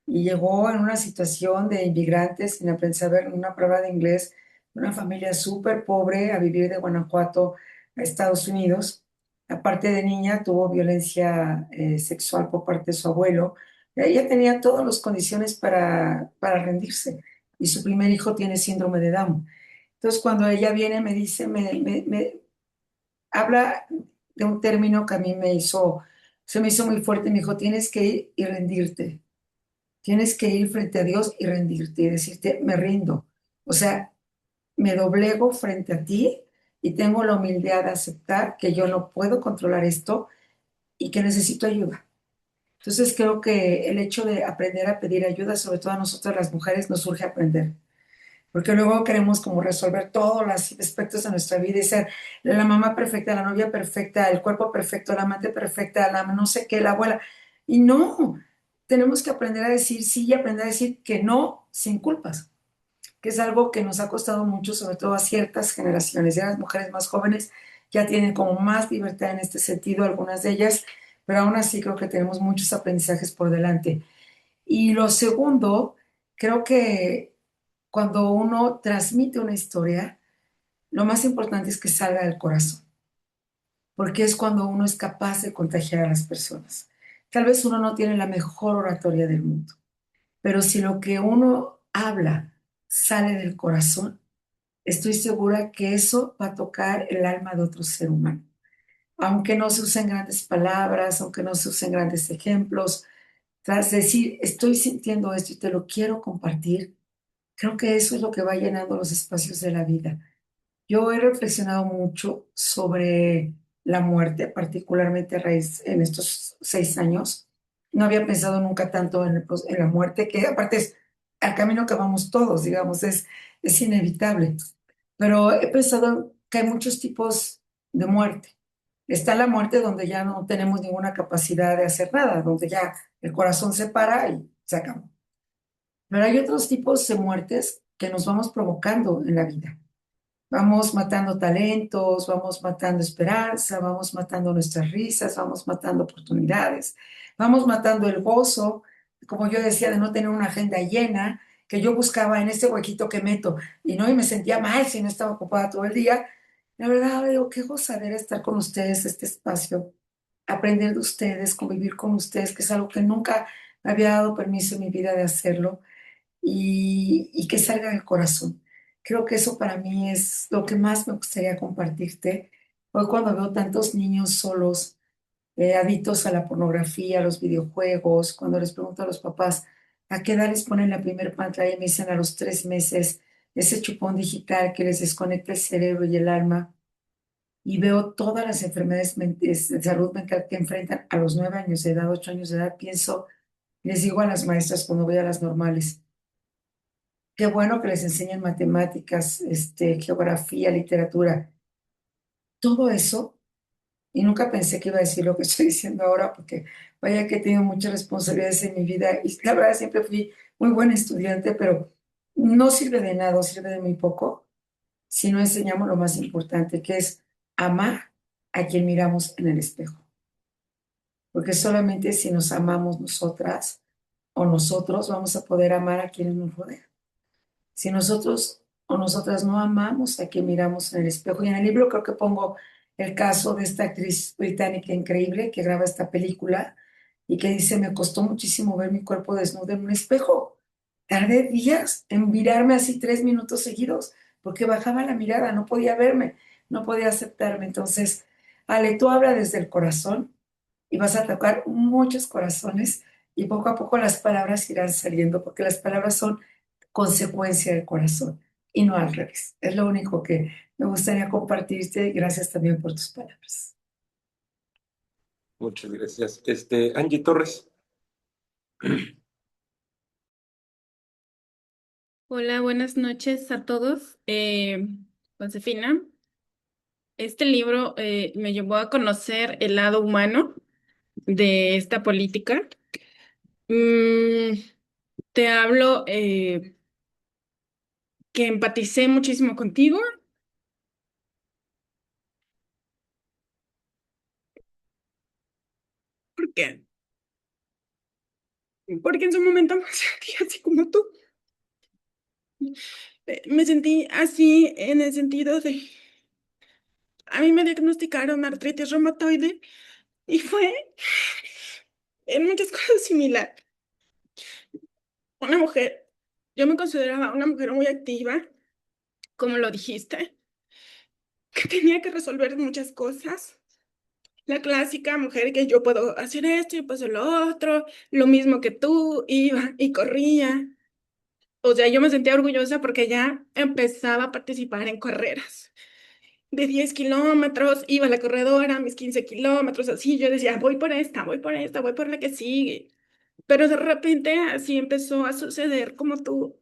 y llegó en una situación de inmigrantes sin aprender saber una prueba de inglés, una familia súper pobre a vivir de Guanajuato a Estados Unidos. Aparte de niña, tuvo violencia sexual por parte de su abuelo. Ella tenía todas las condiciones para rendirse y su primer hijo tiene síndrome de Down. Entonces, cuando ella viene, me dice, me habla de un término que a mí se me hizo muy fuerte. Me dijo, tienes que ir y rendirte. Tienes que ir frente a Dios y rendirte y decirte, me rindo. O sea, me doblego frente a ti y tengo la humildad de aceptar que yo no puedo controlar esto y que necesito ayuda. Entonces creo que el hecho de aprender a pedir ayuda, sobre todo a nosotras las mujeres, nos urge aprender. Porque luego queremos como resolver todos los aspectos de nuestra vida y ser la mamá perfecta, la novia perfecta, el cuerpo perfecto, la amante perfecta, la no sé qué, la abuela. Y no, tenemos que aprender a decir sí y aprender a decir que no sin culpas, que es algo que nos ha costado mucho, sobre todo a ciertas generaciones. Ya las mujeres más jóvenes ya tienen como más libertad en este sentido, algunas de ellas, pero aún así creo que tenemos muchos aprendizajes por delante. Y lo segundo, creo que cuando uno transmite una historia, lo más importante es que salga del corazón, porque es cuando uno es capaz de contagiar a las personas. Tal vez uno no tiene la mejor oratoria del mundo, pero si lo que uno habla sale del corazón, estoy segura que eso va a tocar el alma de otro ser humano. Aunque no se usen grandes palabras, aunque no se usen grandes ejemplos, tras decir, estoy sintiendo esto y te lo quiero compartir, creo que eso es lo que va llenando los espacios de la vida. Yo he reflexionado mucho sobre la muerte, particularmente a raíz en estos 6 años. No había pensado nunca tanto en la muerte, que aparte es el camino que vamos todos, digamos, es inevitable. Pero he pensado que hay muchos tipos de muerte. Está la muerte donde ya no tenemos ninguna capacidad de hacer nada, donde ya el corazón se para y se acabó. Pero hay otros tipos de muertes que nos vamos provocando en la vida. Vamos matando talentos, vamos matando esperanza, vamos matando nuestras risas, vamos matando oportunidades, vamos matando el gozo, como yo decía, de no tener una agenda llena, que yo buscaba en este huequito que meto y no, y me sentía mal si no estaba ocupada todo el día. La verdad, ahora digo, qué gozadera estar con ustedes, este espacio, aprender de ustedes, convivir con ustedes, que es algo que nunca me había dado permiso en mi vida de hacerlo y que salga del corazón. Creo que eso para mí es lo que más me gustaría compartirte. Hoy cuando veo tantos niños solos, adictos a la pornografía, a los videojuegos, cuando les pregunto a los papás a qué edad les ponen la primer pantalla y me dicen a los 3 meses, ese chupón digital que les desconecta el cerebro y el alma, y veo todas las enfermedades de salud mental que enfrentan a los 9 años de edad, 8 años de edad, pienso, les digo a las maestras cuando voy a las normales, qué bueno que les enseñen matemáticas, geografía, literatura, todo eso. Y nunca pensé que iba a decir lo que estoy diciendo ahora, porque vaya que he tenido muchas responsabilidades en mi vida y la verdad siempre fui muy buena estudiante, pero no sirve de nada, sirve de muy poco si no enseñamos lo más importante, que es amar a quien miramos en el espejo. Porque solamente si nos amamos nosotras o nosotros vamos a poder amar a quienes nos rodean. Si nosotros o nosotras no amamos a quien miramos en el espejo, y en el libro creo que pongo el caso de esta actriz británica increíble que graba esta película y que dice, me costó muchísimo ver mi cuerpo desnudo en un espejo. Tardé días en mirarme así 3 minutos seguidos, porque bajaba la mirada, no podía verme, no podía aceptarme. Entonces, Ale, tú habla desde el corazón y vas a tocar muchos corazones y poco a poco las palabras irán saliendo, porque las palabras son consecuencia del corazón y no al revés. Es lo único que me gustaría compartirte. Gracias también por tus palabras. Muchas gracias. Angie Torres. Hola, buenas noches a todos. Josefina, este libro me llevó a conocer el lado humano de esta política Mm, te hablo que empaticé muchísimo contigo, porque, porque en su momento me sentí así como tú. Me sentí así en el sentido de, a mí me diagnosticaron artritis reumatoide y fue en muchas cosas similar. Una mujer, yo me consideraba una mujer muy activa, como lo dijiste, que tenía que resolver muchas cosas. La clásica mujer que yo puedo hacer esto y puedo hacer lo otro, lo mismo que tú, iba y corría. O sea, yo me sentía orgullosa porque ya empezaba a participar en carreras. De 10 kilómetros, iba a la corredora, mis 15 kilómetros, así. Yo decía, voy por esta, voy por esta, voy por la que sigue. Pero de repente así empezó a suceder como tú.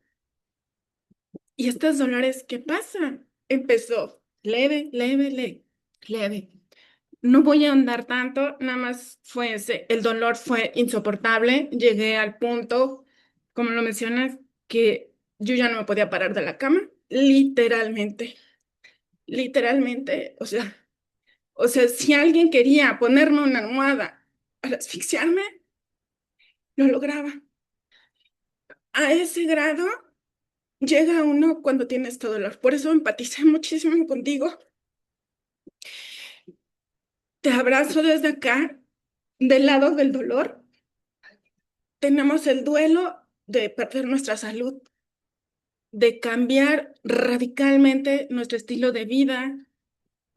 ¿Y estos dolores qué pasa? Empezó leve, leve, leve, leve. No voy a andar tanto, nada más fue ese. El dolor fue insoportable. Llegué al punto, como lo mencionas, que yo ya no me podía parar de la cama, literalmente, literalmente. O sea, si alguien quería ponerme una almohada para asfixiarme, lo lograba. A ese grado llega uno cuando tiene este dolor. Por eso empaticé muchísimo contigo. Te abrazo desde acá, del lado del dolor. Tenemos el duelo de perder nuestra salud, de cambiar radicalmente nuestro estilo de vida,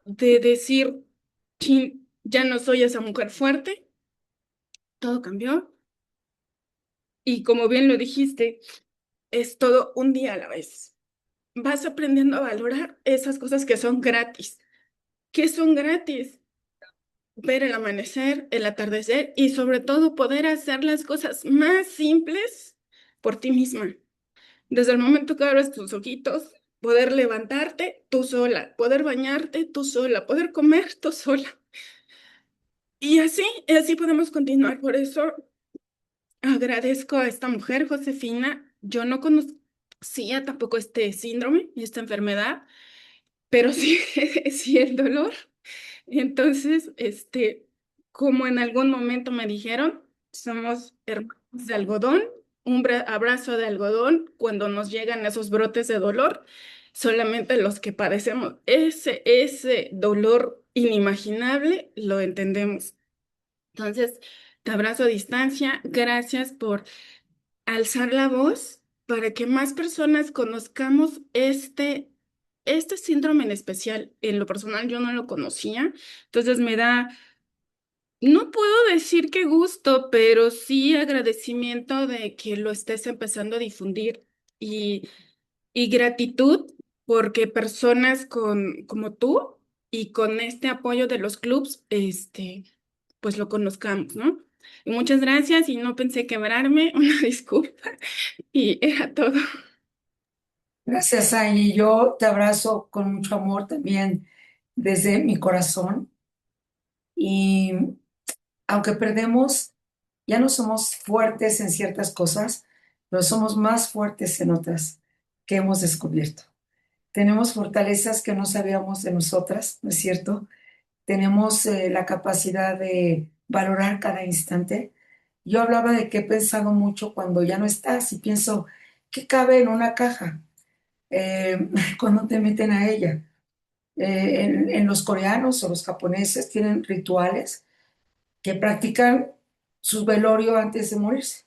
de decir, "Chin, ya no soy esa mujer fuerte, todo cambió". Y como bien lo dijiste, es todo un día a la vez. Vas aprendiendo a valorar esas cosas que son gratis. ¿Qué son gratis? Ver el amanecer, el atardecer y sobre todo poder hacer las cosas más simples por ti misma. Desde el momento que abres tus ojitos, poder levantarte tú sola, poder bañarte tú sola, poder comer tú sola. Y así podemos continuar. Por eso agradezco a esta mujer, Josefina. Yo no conocía tampoco este síndrome y esta enfermedad, pero sí, sí el dolor. Entonces, como en algún momento me dijeron, somos hermanos de algodón, un abrazo de algodón cuando nos llegan esos brotes de dolor, solamente los que padecemos ese dolor inimaginable lo entendemos. Entonces, te abrazo a distancia, gracias por alzar la voz para que más personas conozcamos este síndrome en especial. En lo personal yo no lo conocía, entonces me da, no puedo decir qué gusto, pero sí agradecimiento de que lo estés empezando a difundir y, y gratitud porque personas como tú y con este apoyo de los clubs, pues lo conozcamos, ¿no? Y muchas gracias y no pensé quebrarme, una disculpa y era todo. Gracias, Angie. Yo te abrazo con mucho amor también desde mi corazón. Y aunque perdemos, ya no somos fuertes en ciertas cosas, pero somos más fuertes en otras que hemos descubierto. Tenemos fortalezas que no sabíamos de nosotras, ¿no es cierto? Tenemos la capacidad de valorar cada instante. Yo hablaba de que he pensado mucho cuando ya no estás y pienso, ¿qué cabe en una caja cuando te meten a ella? En los coreanos o los japoneses tienen rituales que practican su velorio antes de morirse.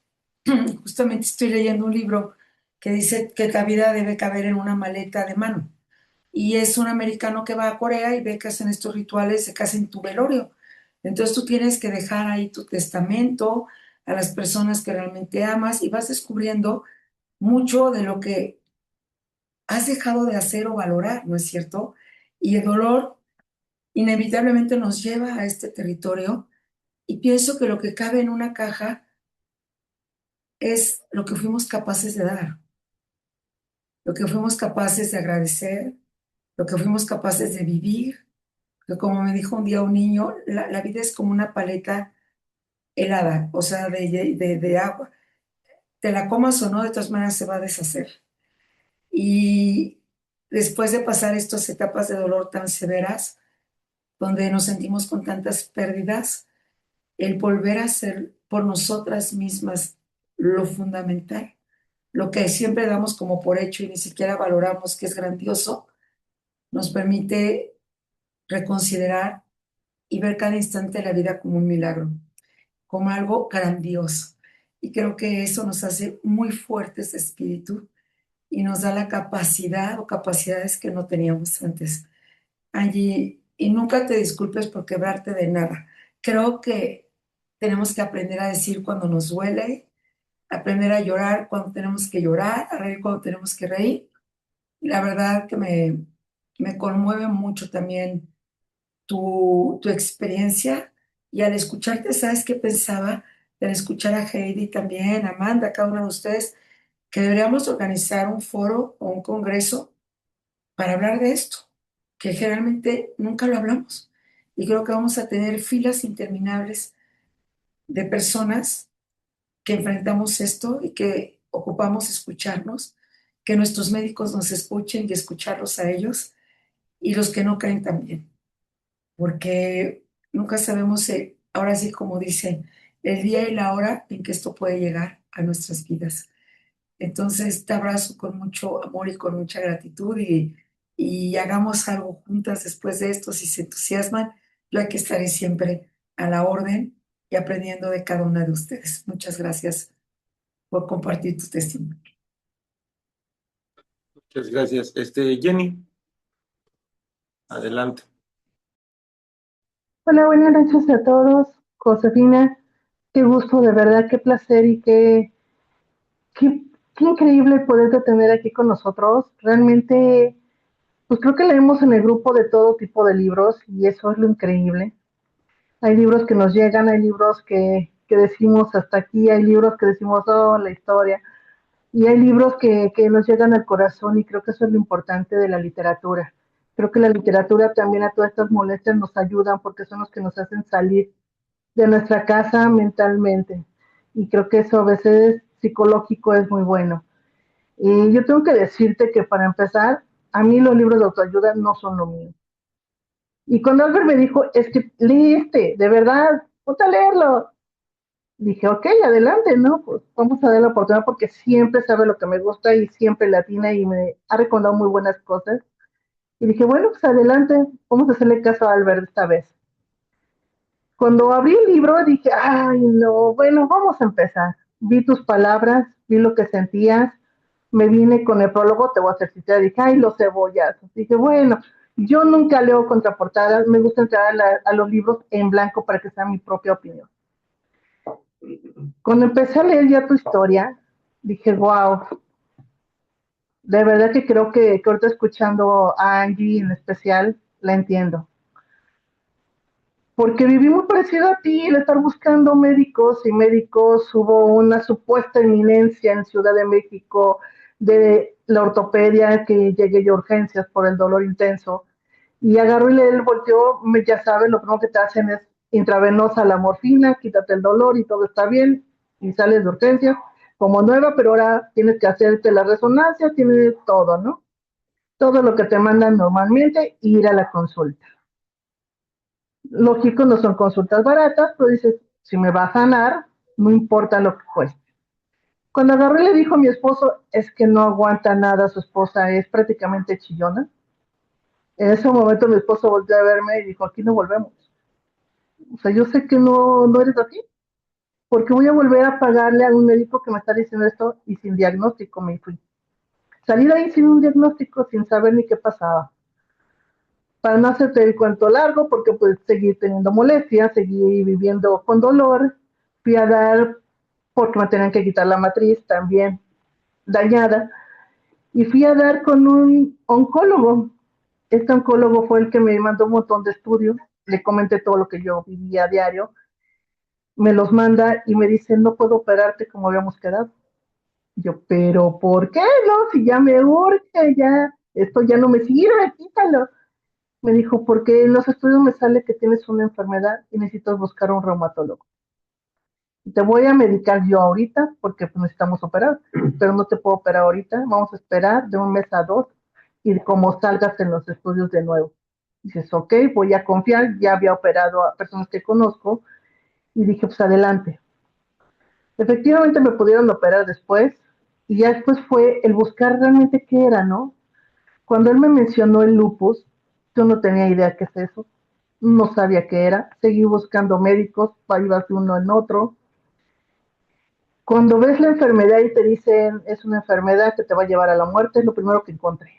Justamente estoy leyendo un libro que dice que la vida debe caber en una maleta de mano. Y es un americano que va a Corea y ve que hacen estos rituales de que hacen tu velorio. Entonces tú tienes que dejar ahí tu testamento a las personas que realmente amas y vas descubriendo mucho de lo que has dejado de hacer o valorar, ¿no es cierto? Y el dolor inevitablemente nos lleva a este territorio y pienso que lo que cabe en una caja es lo que fuimos capaces de dar, lo que fuimos capaces de agradecer, lo que fuimos capaces de vivir, que como me dijo un día un niño, la vida es como una paleta helada, o sea, de agua. Te la comas o no, de todas maneras se va a deshacer. Y después de pasar estas etapas de dolor tan severas, donde nos sentimos con tantas pérdidas, el volver a ser por nosotras mismas lo fundamental, lo que siempre damos como por hecho y ni siquiera valoramos que es grandioso, nos permite reconsiderar y ver cada instante de la vida como un milagro, como algo grandioso. Y creo que eso nos hace muy fuertes de espíritu y nos da la capacidad o capacidades que no teníamos antes. Allí, y nunca te disculpes por quebrarte de nada. Creo que tenemos que aprender a decir cuando nos duele, aprender a llorar cuando tenemos que llorar, a reír cuando tenemos que reír. Y la verdad que me conmueve mucho también tu experiencia y al escucharte, ¿sabes qué pensaba? Al escuchar a Heidi también, a Amanda, a cada uno de ustedes, que deberíamos organizar un foro o un congreso para hablar de esto, que generalmente nunca lo hablamos. Y creo que vamos a tener filas interminables de personas que enfrentamos esto y que ocupamos escucharnos, que nuestros médicos nos escuchen y escucharlos a ellos y los que no creen también, porque nunca sabemos, ahora sí como dicen, el día y la hora en que esto puede llegar a nuestras vidas. Entonces te abrazo con mucho amor y con mucha gratitud y hagamos algo juntas después de esto si se entusiasman. Yo aquí estaré siempre a la orden y aprendiendo de cada una de ustedes. Muchas gracias por compartir tu testimonio. Muchas gracias. Jenny, adelante. Hola, buenas noches a todos. Josefina, qué gusto, de verdad, qué placer y qué increíble poderte tener aquí con nosotros. Realmente, pues creo que leemos en el grupo de todo tipo de libros y eso es lo increíble. Hay libros que nos llegan, hay libros que decimos hasta aquí, hay libros que decimos, oh, la historia, y hay libros que nos llegan al corazón y creo que eso es lo importante de la literatura. Creo que la literatura también a todas estas molestias nos ayudan porque son los que nos hacen salir de nuestra casa mentalmente. Y creo que eso a veces psicológico es muy bueno. Y yo tengo que decirte que para empezar, a mí los libros de autoayuda no son lo mío. Y cuando Albert me dijo, es que lee de verdad, ponte a leerlo. Dije, ok, adelante, ¿no? Pues vamos a dar la oportunidad porque siempre sabe lo que me gusta y siempre latina y me ha recomendado muy buenas cosas. Y dije, bueno, pues adelante, vamos a hacerle caso a Albert esta vez. Cuando abrí el libro dije, ay, no, bueno, vamos a empezar. Vi tus palabras, vi lo que sentías, me vine con el prólogo, te voy a ser sincera, dije, ay, los cebollazos. Dije, bueno, yo nunca leo contraportadas, me gusta entrar a los libros en blanco para que sea mi propia opinión. Cuando empecé a leer ya tu historia, dije, wow, de verdad que creo que ahorita escuchando a Angie en especial, la entiendo. Porque viví muy parecido a ti, el estar buscando médicos y médicos, hubo una supuesta eminencia en Ciudad de México de la ortopedia que llegué yo a urgencias por el dolor intenso y agarró y le volteó, ya sabes, lo primero que te hacen es intravenosa la morfina, quítate el dolor y todo está bien y sales de urgencias como nueva, pero ahora tienes que hacerte la resonancia, tienes todo, ¿no? Todo lo que te mandan normalmente, ir a la consulta. Lógico, no son consultas baratas, pero dices, si me va a sanar, no importa lo que cueste. Cuando agarré le dijo a mi esposo, es que no aguanta nada, su esposa es prácticamente chillona. En ese momento mi esposo volvió a verme y dijo, aquí no volvemos. O sea, yo sé que no eres así, porque voy a volver a pagarle a un médico que me está diciendo esto y sin diagnóstico me fui. Salí de ahí sin un diagnóstico, sin saber ni qué pasaba. Para no hacerte el cuento largo, porque pues seguí teniendo molestias, seguí viviendo con dolor, fui a dar, porque me tenían que quitar la matriz también dañada, y fui a dar con un oncólogo. Este oncólogo fue el que me mandó un montón de estudios, le comenté todo lo que yo vivía a diario, me los manda y me dice, no puedo operarte como habíamos quedado. Yo, pero ¿por qué no? Si ya me urge, ya, esto ya no me sirve, quítalo. Me dijo, porque en los estudios me sale que tienes una enfermedad y necesitas buscar un reumatólogo. te voy a medicar yo ahorita porque pues, necesitamos operar, pero no te puedo operar ahorita, vamos a esperar de 1 mes a 2 y como salgas en los estudios de nuevo. Dices, ok, voy a confiar, ya había operado a personas que conozco y dije, pues adelante. Efectivamente me pudieron operar después y ya después fue el buscar realmente qué era, ¿no? Cuando él me mencionó el lupus, yo no tenía idea qué es eso, no sabía qué era, seguí buscando médicos, iba de uno en otro. Cuando ves la enfermedad y te dicen es una enfermedad que te va a llevar a la muerte, es lo primero que encontré.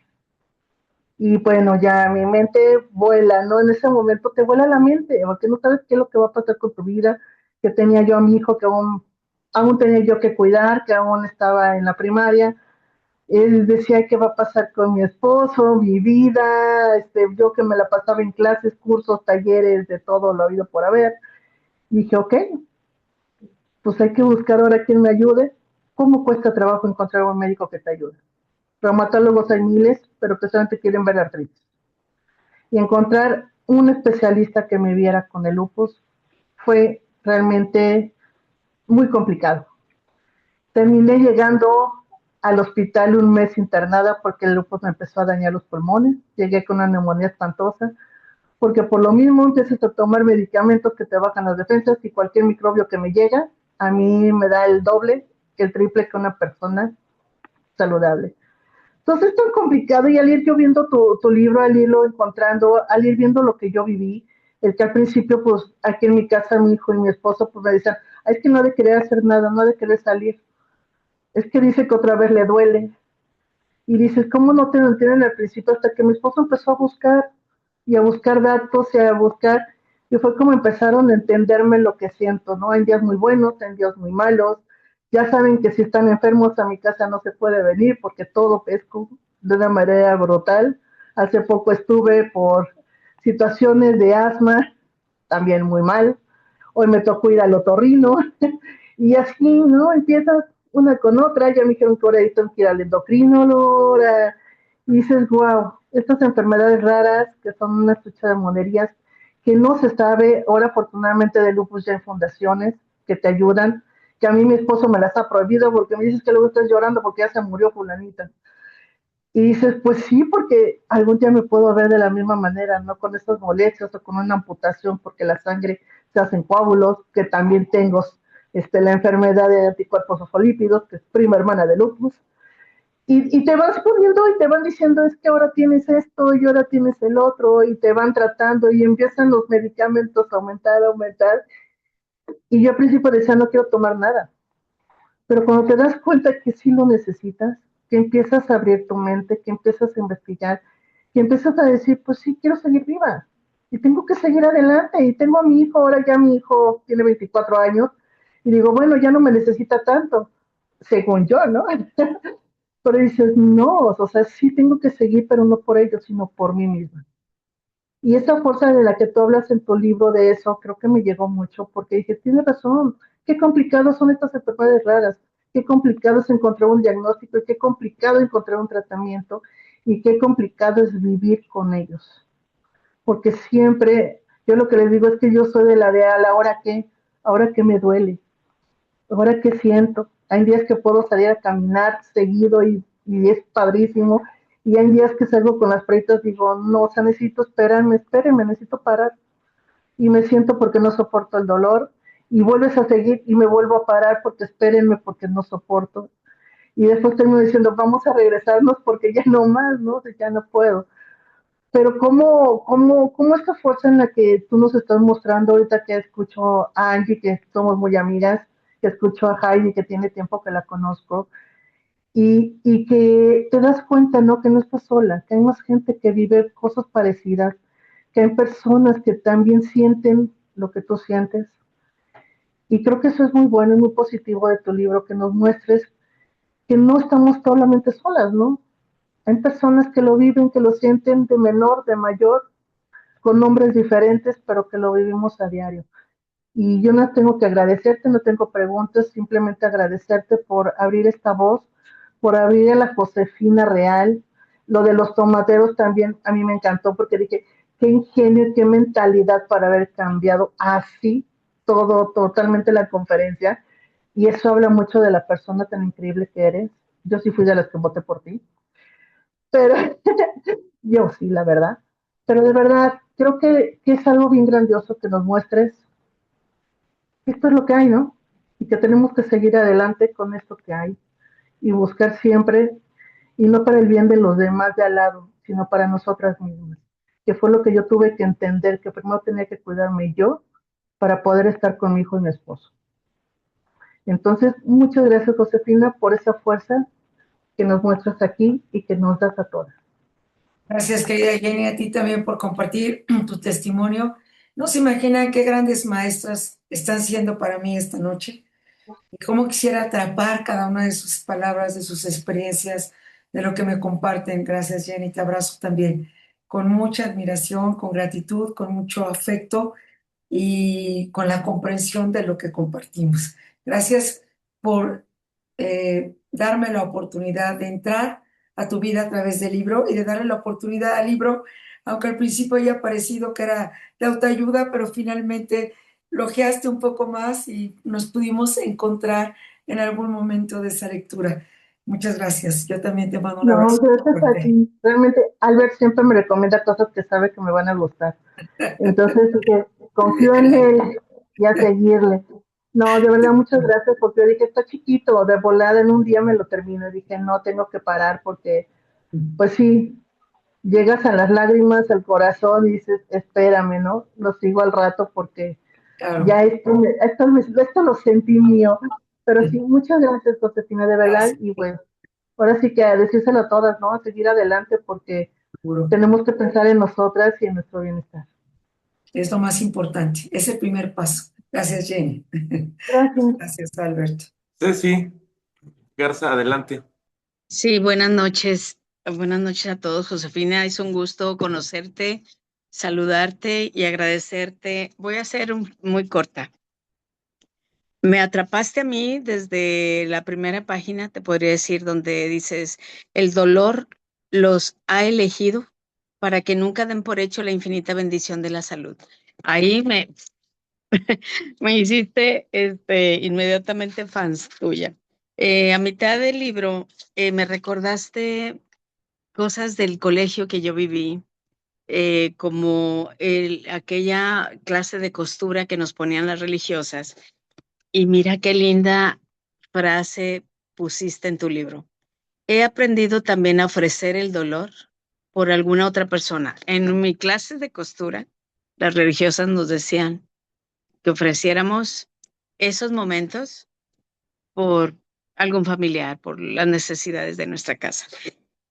Y bueno, ya mi mente vuela, ¿no? En ese momento te vuela la mente, porque no sabes qué es lo que va a pasar con tu vida, que tenía yo a mi hijo que aún tenía yo que cuidar, que aún estaba en la primaria. Él decía qué va a pasar con mi esposo, mi vida, yo que me la pasaba en clases, cursos, talleres, de todo lo habido por haber. Y dije, ok, pues hay que buscar ahora quien me ayude. ¿Cómo cuesta trabajo encontrar un médico que te ayude? Reumatólogos hay miles, pero que solamente quieren ver artritis. Y encontrar un especialista que me viera con el lupus fue realmente muy complicado. Terminé llegando al hospital 1 mes internada porque el lupus me empezó a dañar los pulmones. Llegué con una neumonía espantosa porque por lo mismo empiezas a tomar medicamentos que te bajan las defensas y cualquier microbio que me llega, a mí me da el doble, el triple que una persona saludable. Entonces es tan complicado y al ir yo viendo tu libro, al irlo encontrando, al ir viendo lo que yo viví, el que al principio, pues aquí en mi casa, mi hijo y mi esposo, pues me decían, es que no ha de querer hacer nada, no ha de querer salir, es que dice que otra vez le duele. Y dices, ¿cómo no te lo entienden al principio? Hasta que mi esposo empezó a buscar y a buscar datos y a buscar, y fue como empezaron a entenderme lo que siento, ¿no? En días muy buenos, en días muy malos. Ya saben que si están enfermos a mi casa no se puede venir porque todo es de una manera brutal. Hace poco estuve por situaciones de asma, también muy mal. Hoy me tocó ir al otorrino y así, ¿no? Empiezas una con otra, ya me dijeron que ahora tengo que ir al endocrinólogo, ahora, y dices, wow, estas enfermedades raras que son una trucha de monerías que no se sabe, ahora afortunadamente de lupus ya hay fundaciones que te ayudan, que a mí mi esposo me las ha prohibido porque me dices que luego estás llorando porque ya se murió fulanita. Y dices, pues sí, porque algún día me puedo ver de la misma manera, ¿no? Con estas molestias o con una amputación porque la sangre se hacen coágulos, que también tengo la enfermedad de anticuerpos fosfolípidos, que es prima hermana de lupus. Y te vas poniendo y te van diciendo, es que ahora tienes esto y ahora tienes el otro, y te van tratando y empiezan los medicamentos a aumentar, a aumentar. Y yo al principio decía, no quiero tomar nada. Pero cuando te das cuenta que sí lo necesitas, que empiezas a abrir tu mente, que empiezas a investigar, que empiezas a decir, pues sí, quiero seguir viva y tengo que seguir adelante. Y tengo a mi hijo, ahora ya mi hijo tiene 24 años, y digo, bueno, ya no me necesita tanto, según yo, ¿no? Pero dices, no, o sea, sí tengo que seguir, pero no por ellos, sino por mí misma. Y esa fuerza de la que tú hablas en tu libro de eso, creo que me llegó mucho, porque dije, tienes razón, qué complicados son estas enfermedades raras, qué complicado es encontrar un diagnóstico, y qué complicado encontrar un tratamiento, y qué complicado es vivir con ellos. Porque siempre, yo lo que les digo es que yo soy de la de ahora que me duele, ahora que siento. Hay días que puedo salir a caminar seguido y es padrísimo. Y hay días que salgo con las preitas, digo, no, o sea, necesito espérenme, necesito parar. Y me siento porque no soporto el dolor. Y vuelves a seguir y me vuelvo a parar porque espérenme porque no soporto. Y después termino diciendo, vamos a regresarnos porque ya no más, ¿no? Ya no puedo. Pero ¿cómo esta fuerza en la que tú nos estás mostrando ahorita que escucho a Angie, que somos muy amigas, que escucho a Heidi, que tiene tiempo que la conozco, y que te das cuenta, ¿no? Que no estás sola, que hay más gente que vive cosas parecidas, que hay personas que también sienten lo que tú sientes. Y creo que eso es muy bueno y muy positivo de tu libro, que nos muestres que no estamos solamente solas, ¿no? Hay personas que lo viven, que lo sienten de menor, de mayor, con nombres diferentes, pero que lo vivimos a diario. Y yo no tengo que agradecerte, no tengo preguntas, simplemente agradecerte por abrir esta voz, por abrir a la Josefina real. Lo de los tomateros también a mí me encantó porque dije, qué ingenio, qué mentalidad para haber cambiado así todo, totalmente la conferencia, y eso habla mucho de la persona tan increíble que eres. Yo sí fui de las que voté por ti, pero yo sí, la verdad. Pero de verdad, creo que es algo bien grandioso que nos muestres que esto es lo que hay, ¿no? Y que tenemos que seguir adelante con esto que hay y buscar siempre, y no para el bien de los demás de al lado, sino para nosotras mismas, que fue lo que yo tuve que entender, que primero tenía que cuidarme yo para poder estar con mi hijo y mi esposo. Entonces, muchas gracias, Josefina, por esa fuerza que nos muestras aquí y que nos das a todas. Gracias, querida Jenny, a ti también por compartir tu testimonio. No se imaginan qué grandes maestras están siendo para mí esta noche. Y cómo quisiera atrapar cada una de sus palabras, de sus experiencias, de lo que me comparten. Gracias, Jenny, te abrazo también. Con mucha admiración, con gratitud, con mucho afecto y con la comprensión de lo que compartimos. Gracias por darme la oportunidad de entrar a tu vida a través del libro y de darle la oportunidad al libro, aunque al principio haya parecido que era de autoayuda, pero finalmente lojeaste un poco más y nos pudimos encontrar en algún momento de esa lectura. Muchas gracias. Yo también te mando un No, abrazo gracias a fuerte. ti. Realmente, Albert siempre me recomienda cosas que sabe que me van a gustar. Entonces, confío en él y a seguirle. No, de verdad, muchas gracias, porque yo dije, está chiquito, de volada en un día me lo termino. Y dije, no, tengo que parar porque, pues sí, llegas a las lágrimas, al corazón y dices, espérame, ¿no? Lo sigo al rato porque Claro, ya esto lo sentí mío. Pero sí, muchas gracias, Josefina, de verdad. gracias, Y bueno, ahora sí que a decírselo a todas, ¿no? A seguir adelante porque seguro. tenemos que pensar en nosotras y en nuestro bienestar. Es lo más importante, es el primer paso. Gracias, Jenny. Gracias. Gracias, Alberto. Ceci Garza, adelante. Sí, buenas noches. Buenas noches a todos, Josefina. Es un gusto conocerte, saludarte y agradecerte. Voy a ser muy corta. Me atrapaste a mí desde la primera página, te podría decir, donde dices, el dolor los ha elegido para que nunca den por hecho la infinita bendición de la salud. Ahí me hiciste inmediatamente fans tuya. A mitad del libro me recordaste cosas del colegio que yo viví, como aquella clase de costura que nos ponían las religiosas. Y mira qué linda frase pusiste en tu libro. He aprendido también a ofrecer el dolor por alguna otra persona. En mi clase de costura, las religiosas nos decían que ofreciéramos esos momentos por algún familiar, por las necesidades de nuestra casa.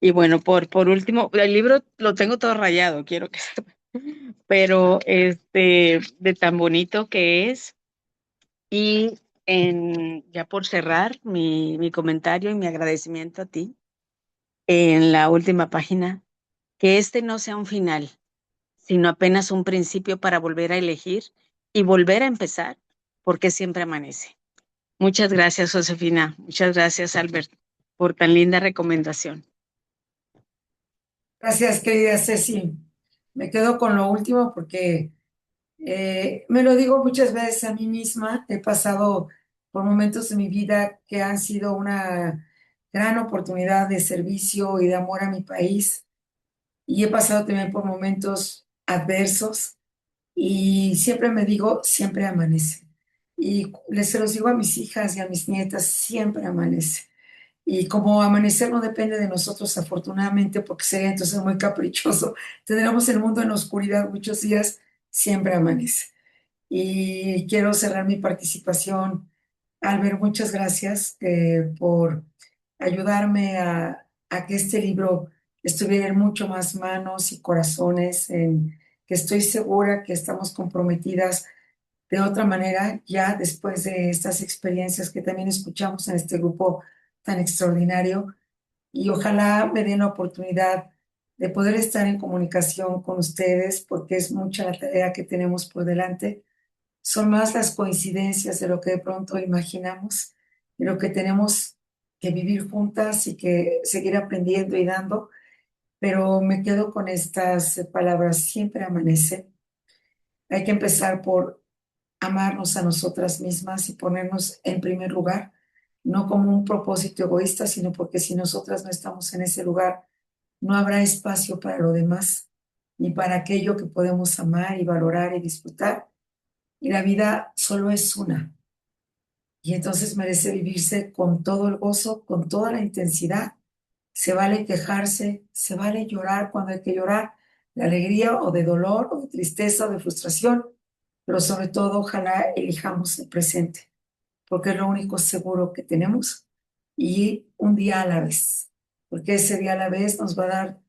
Y bueno, por último, el libro lo tengo todo rayado, quiero que sepa, pero de tan bonito que es. Y ya por cerrar mi comentario y mi agradecimiento a ti, en la última página, que este no sea un final, sino apenas un principio para volver a elegir y volver a empezar, porque siempre amanece. Muchas gracias, Josefina. Muchas gracias, Albert, por tan linda recomendación. Gracias, querida Ceci. Me quedo con lo último porque me lo digo muchas veces a mí misma. He pasado por momentos de mi vida que han sido una gran oportunidad de servicio y de amor a mi país. Y he pasado también por momentos adversos y siempre me digo, siempre amanece. Y se los digo a mis hijas y a mis nietas, siempre amanece. Y como amanecer no depende de nosotros, afortunadamente, porque sería entonces muy caprichoso. Tendríamos el mundo en la oscuridad muchos días, siempre amanece. Y quiero cerrar mi participación. Albert, muchas gracias por ayudarme a que este libro estuviera en mucho más manos y corazones, en que estoy segura que estamos comprometidas de otra manera, ya después de estas experiencias que también escuchamos en este grupo tan extraordinario, y ojalá me den la oportunidad de poder estar en comunicación con ustedes, porque es mucha la tarea que tenemos por delante. Son más las coincidencias de lo que de pronto imaginamos, de lo que tenemos que vivir juntas y que seguir aprendiendo y dando, pero me quedo con estas palabras, siempre amanece. Hay que empezar por amarnos a nosotras mismas y ponernos en primer lugar, no como un propósito egoísta, sino porque si nosotras no estamos en ese lugar, no habrá espacio para lo demás, ni para aquello que podemos amar y valorar y disfrutar. Y la vida solo es una. Y entonces merece vivirse con todo el gozo, con toda la intensidad. Se vale quejarse, se vale llorar cuando hay que llorar, de alegría o de dolor o de tristeza o de frustración, pero sobre todo ojalá elijamos el presente, porque es lo único seguro que tenemos y un día a la vez, porque ese día a la vez nos va a dar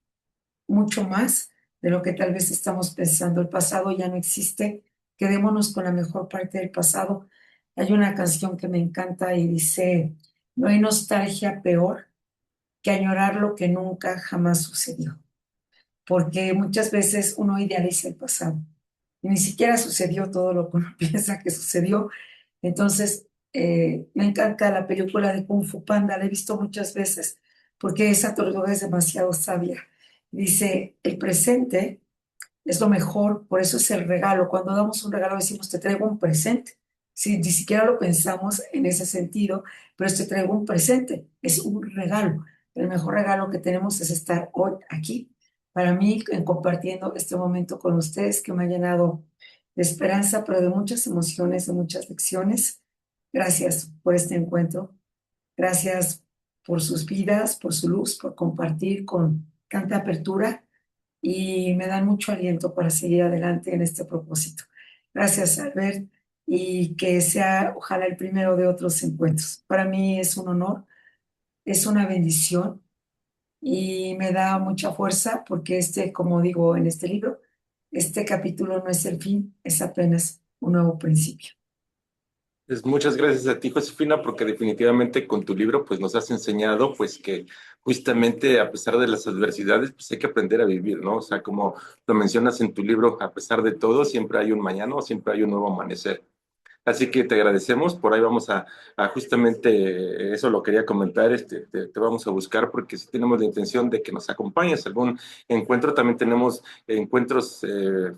mucho más de lo que tal vez estamos pensando. El pasado ya no existe, quedémonos con la mejor parte del pasado. Hay una canción que me encanta y dice, no hay nostalgia peor que añorar lo que nunca jamás sucedió, porque muchas veces uno idealiza el pasado y ni siquiera sucedió todo lo que uno piensa que sucedió. Entonces, me encanta la película de Kung Fu Panda, la he visto muchas veces porque esa tortuga es demasiado sabia. Dice, el presente es lo mejor, por eso es el regalo. Cuando damos un regalo decimos, te traigo un presente. Si ni siquiera lo pensamos en ese sentido, pero te traigo un presente, es un regalo. El mejor regalo que tenemos es estar hoy aquí. Para mí, en compartiendo este momento con ustedes, que me ha llenado de esperanza, pero de muchas emociones, de muchas lecciones. Gracias por este encuentro. Gracias por sus vidas, por su luz, por compartir con tanta apertura y me dan mucho aliento para seguir adelante en este propósito. Gracias, Albert, y que sea ojalá el primero de otros encuentros. Para mí es un honor, es una bendición y me da mucha fuerza porque como digo en este libro, este capítulo no es el fin, es apenas un nuevo principio. Pues muchas gracias a ti, Josefina, porque definitivamente con tu libro pues nos has enseñado pues que justamente a pesar de las adversidades pues hay que aprender a vivir, ¿no? O sea, como lo mencionas en tu libro, a pesar de todo siempre hay un mañana o siempre hay un nuevo amanecer. Así que te agradecemos, por ahí vamos a justamente, eso lo quería comentar, te vamos a buscar porque sí tenemos la intención de que nos acompañes a algún encuentro, también tenemos encuentros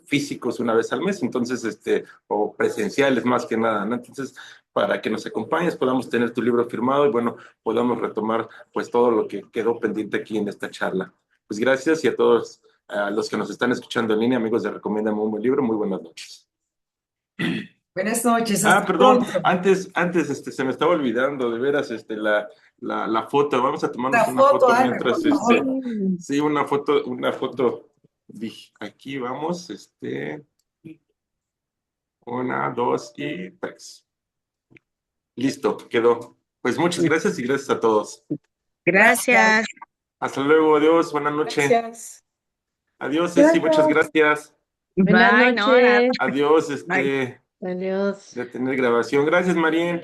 físicos una vez al mes, entonces, o presenciales más que nada, ¿no? Entonces, para que nos acompañes, podamos tener tu libro firmado y bueno, podamos retomar pues todo lo que quedó pendiente aquí en esta charla. Pues gracias y a todos a los que nos están escuchando en línea, amigos de Recomiéndame un buen libro, muy buenas noches. Buenas noches, Ah, hasta perdón, pronto. antes, se me estaba olvidando, de veras, la foto. Vamos a tomarnos La una foto, foto Albert, mientras, por favor. sí, una foto. Aquí vamos, una, dos y tres. Listo, quedó. Pues muchas gracias y gracias a todos. Gracias. Hasta luego, adiós, buenas noches. Gracias. Adiós, Ceci, muchas Gracias. gracias. Buenas Adiós, noches. Bye. Adiós. detener grabación. Gracias, Marien.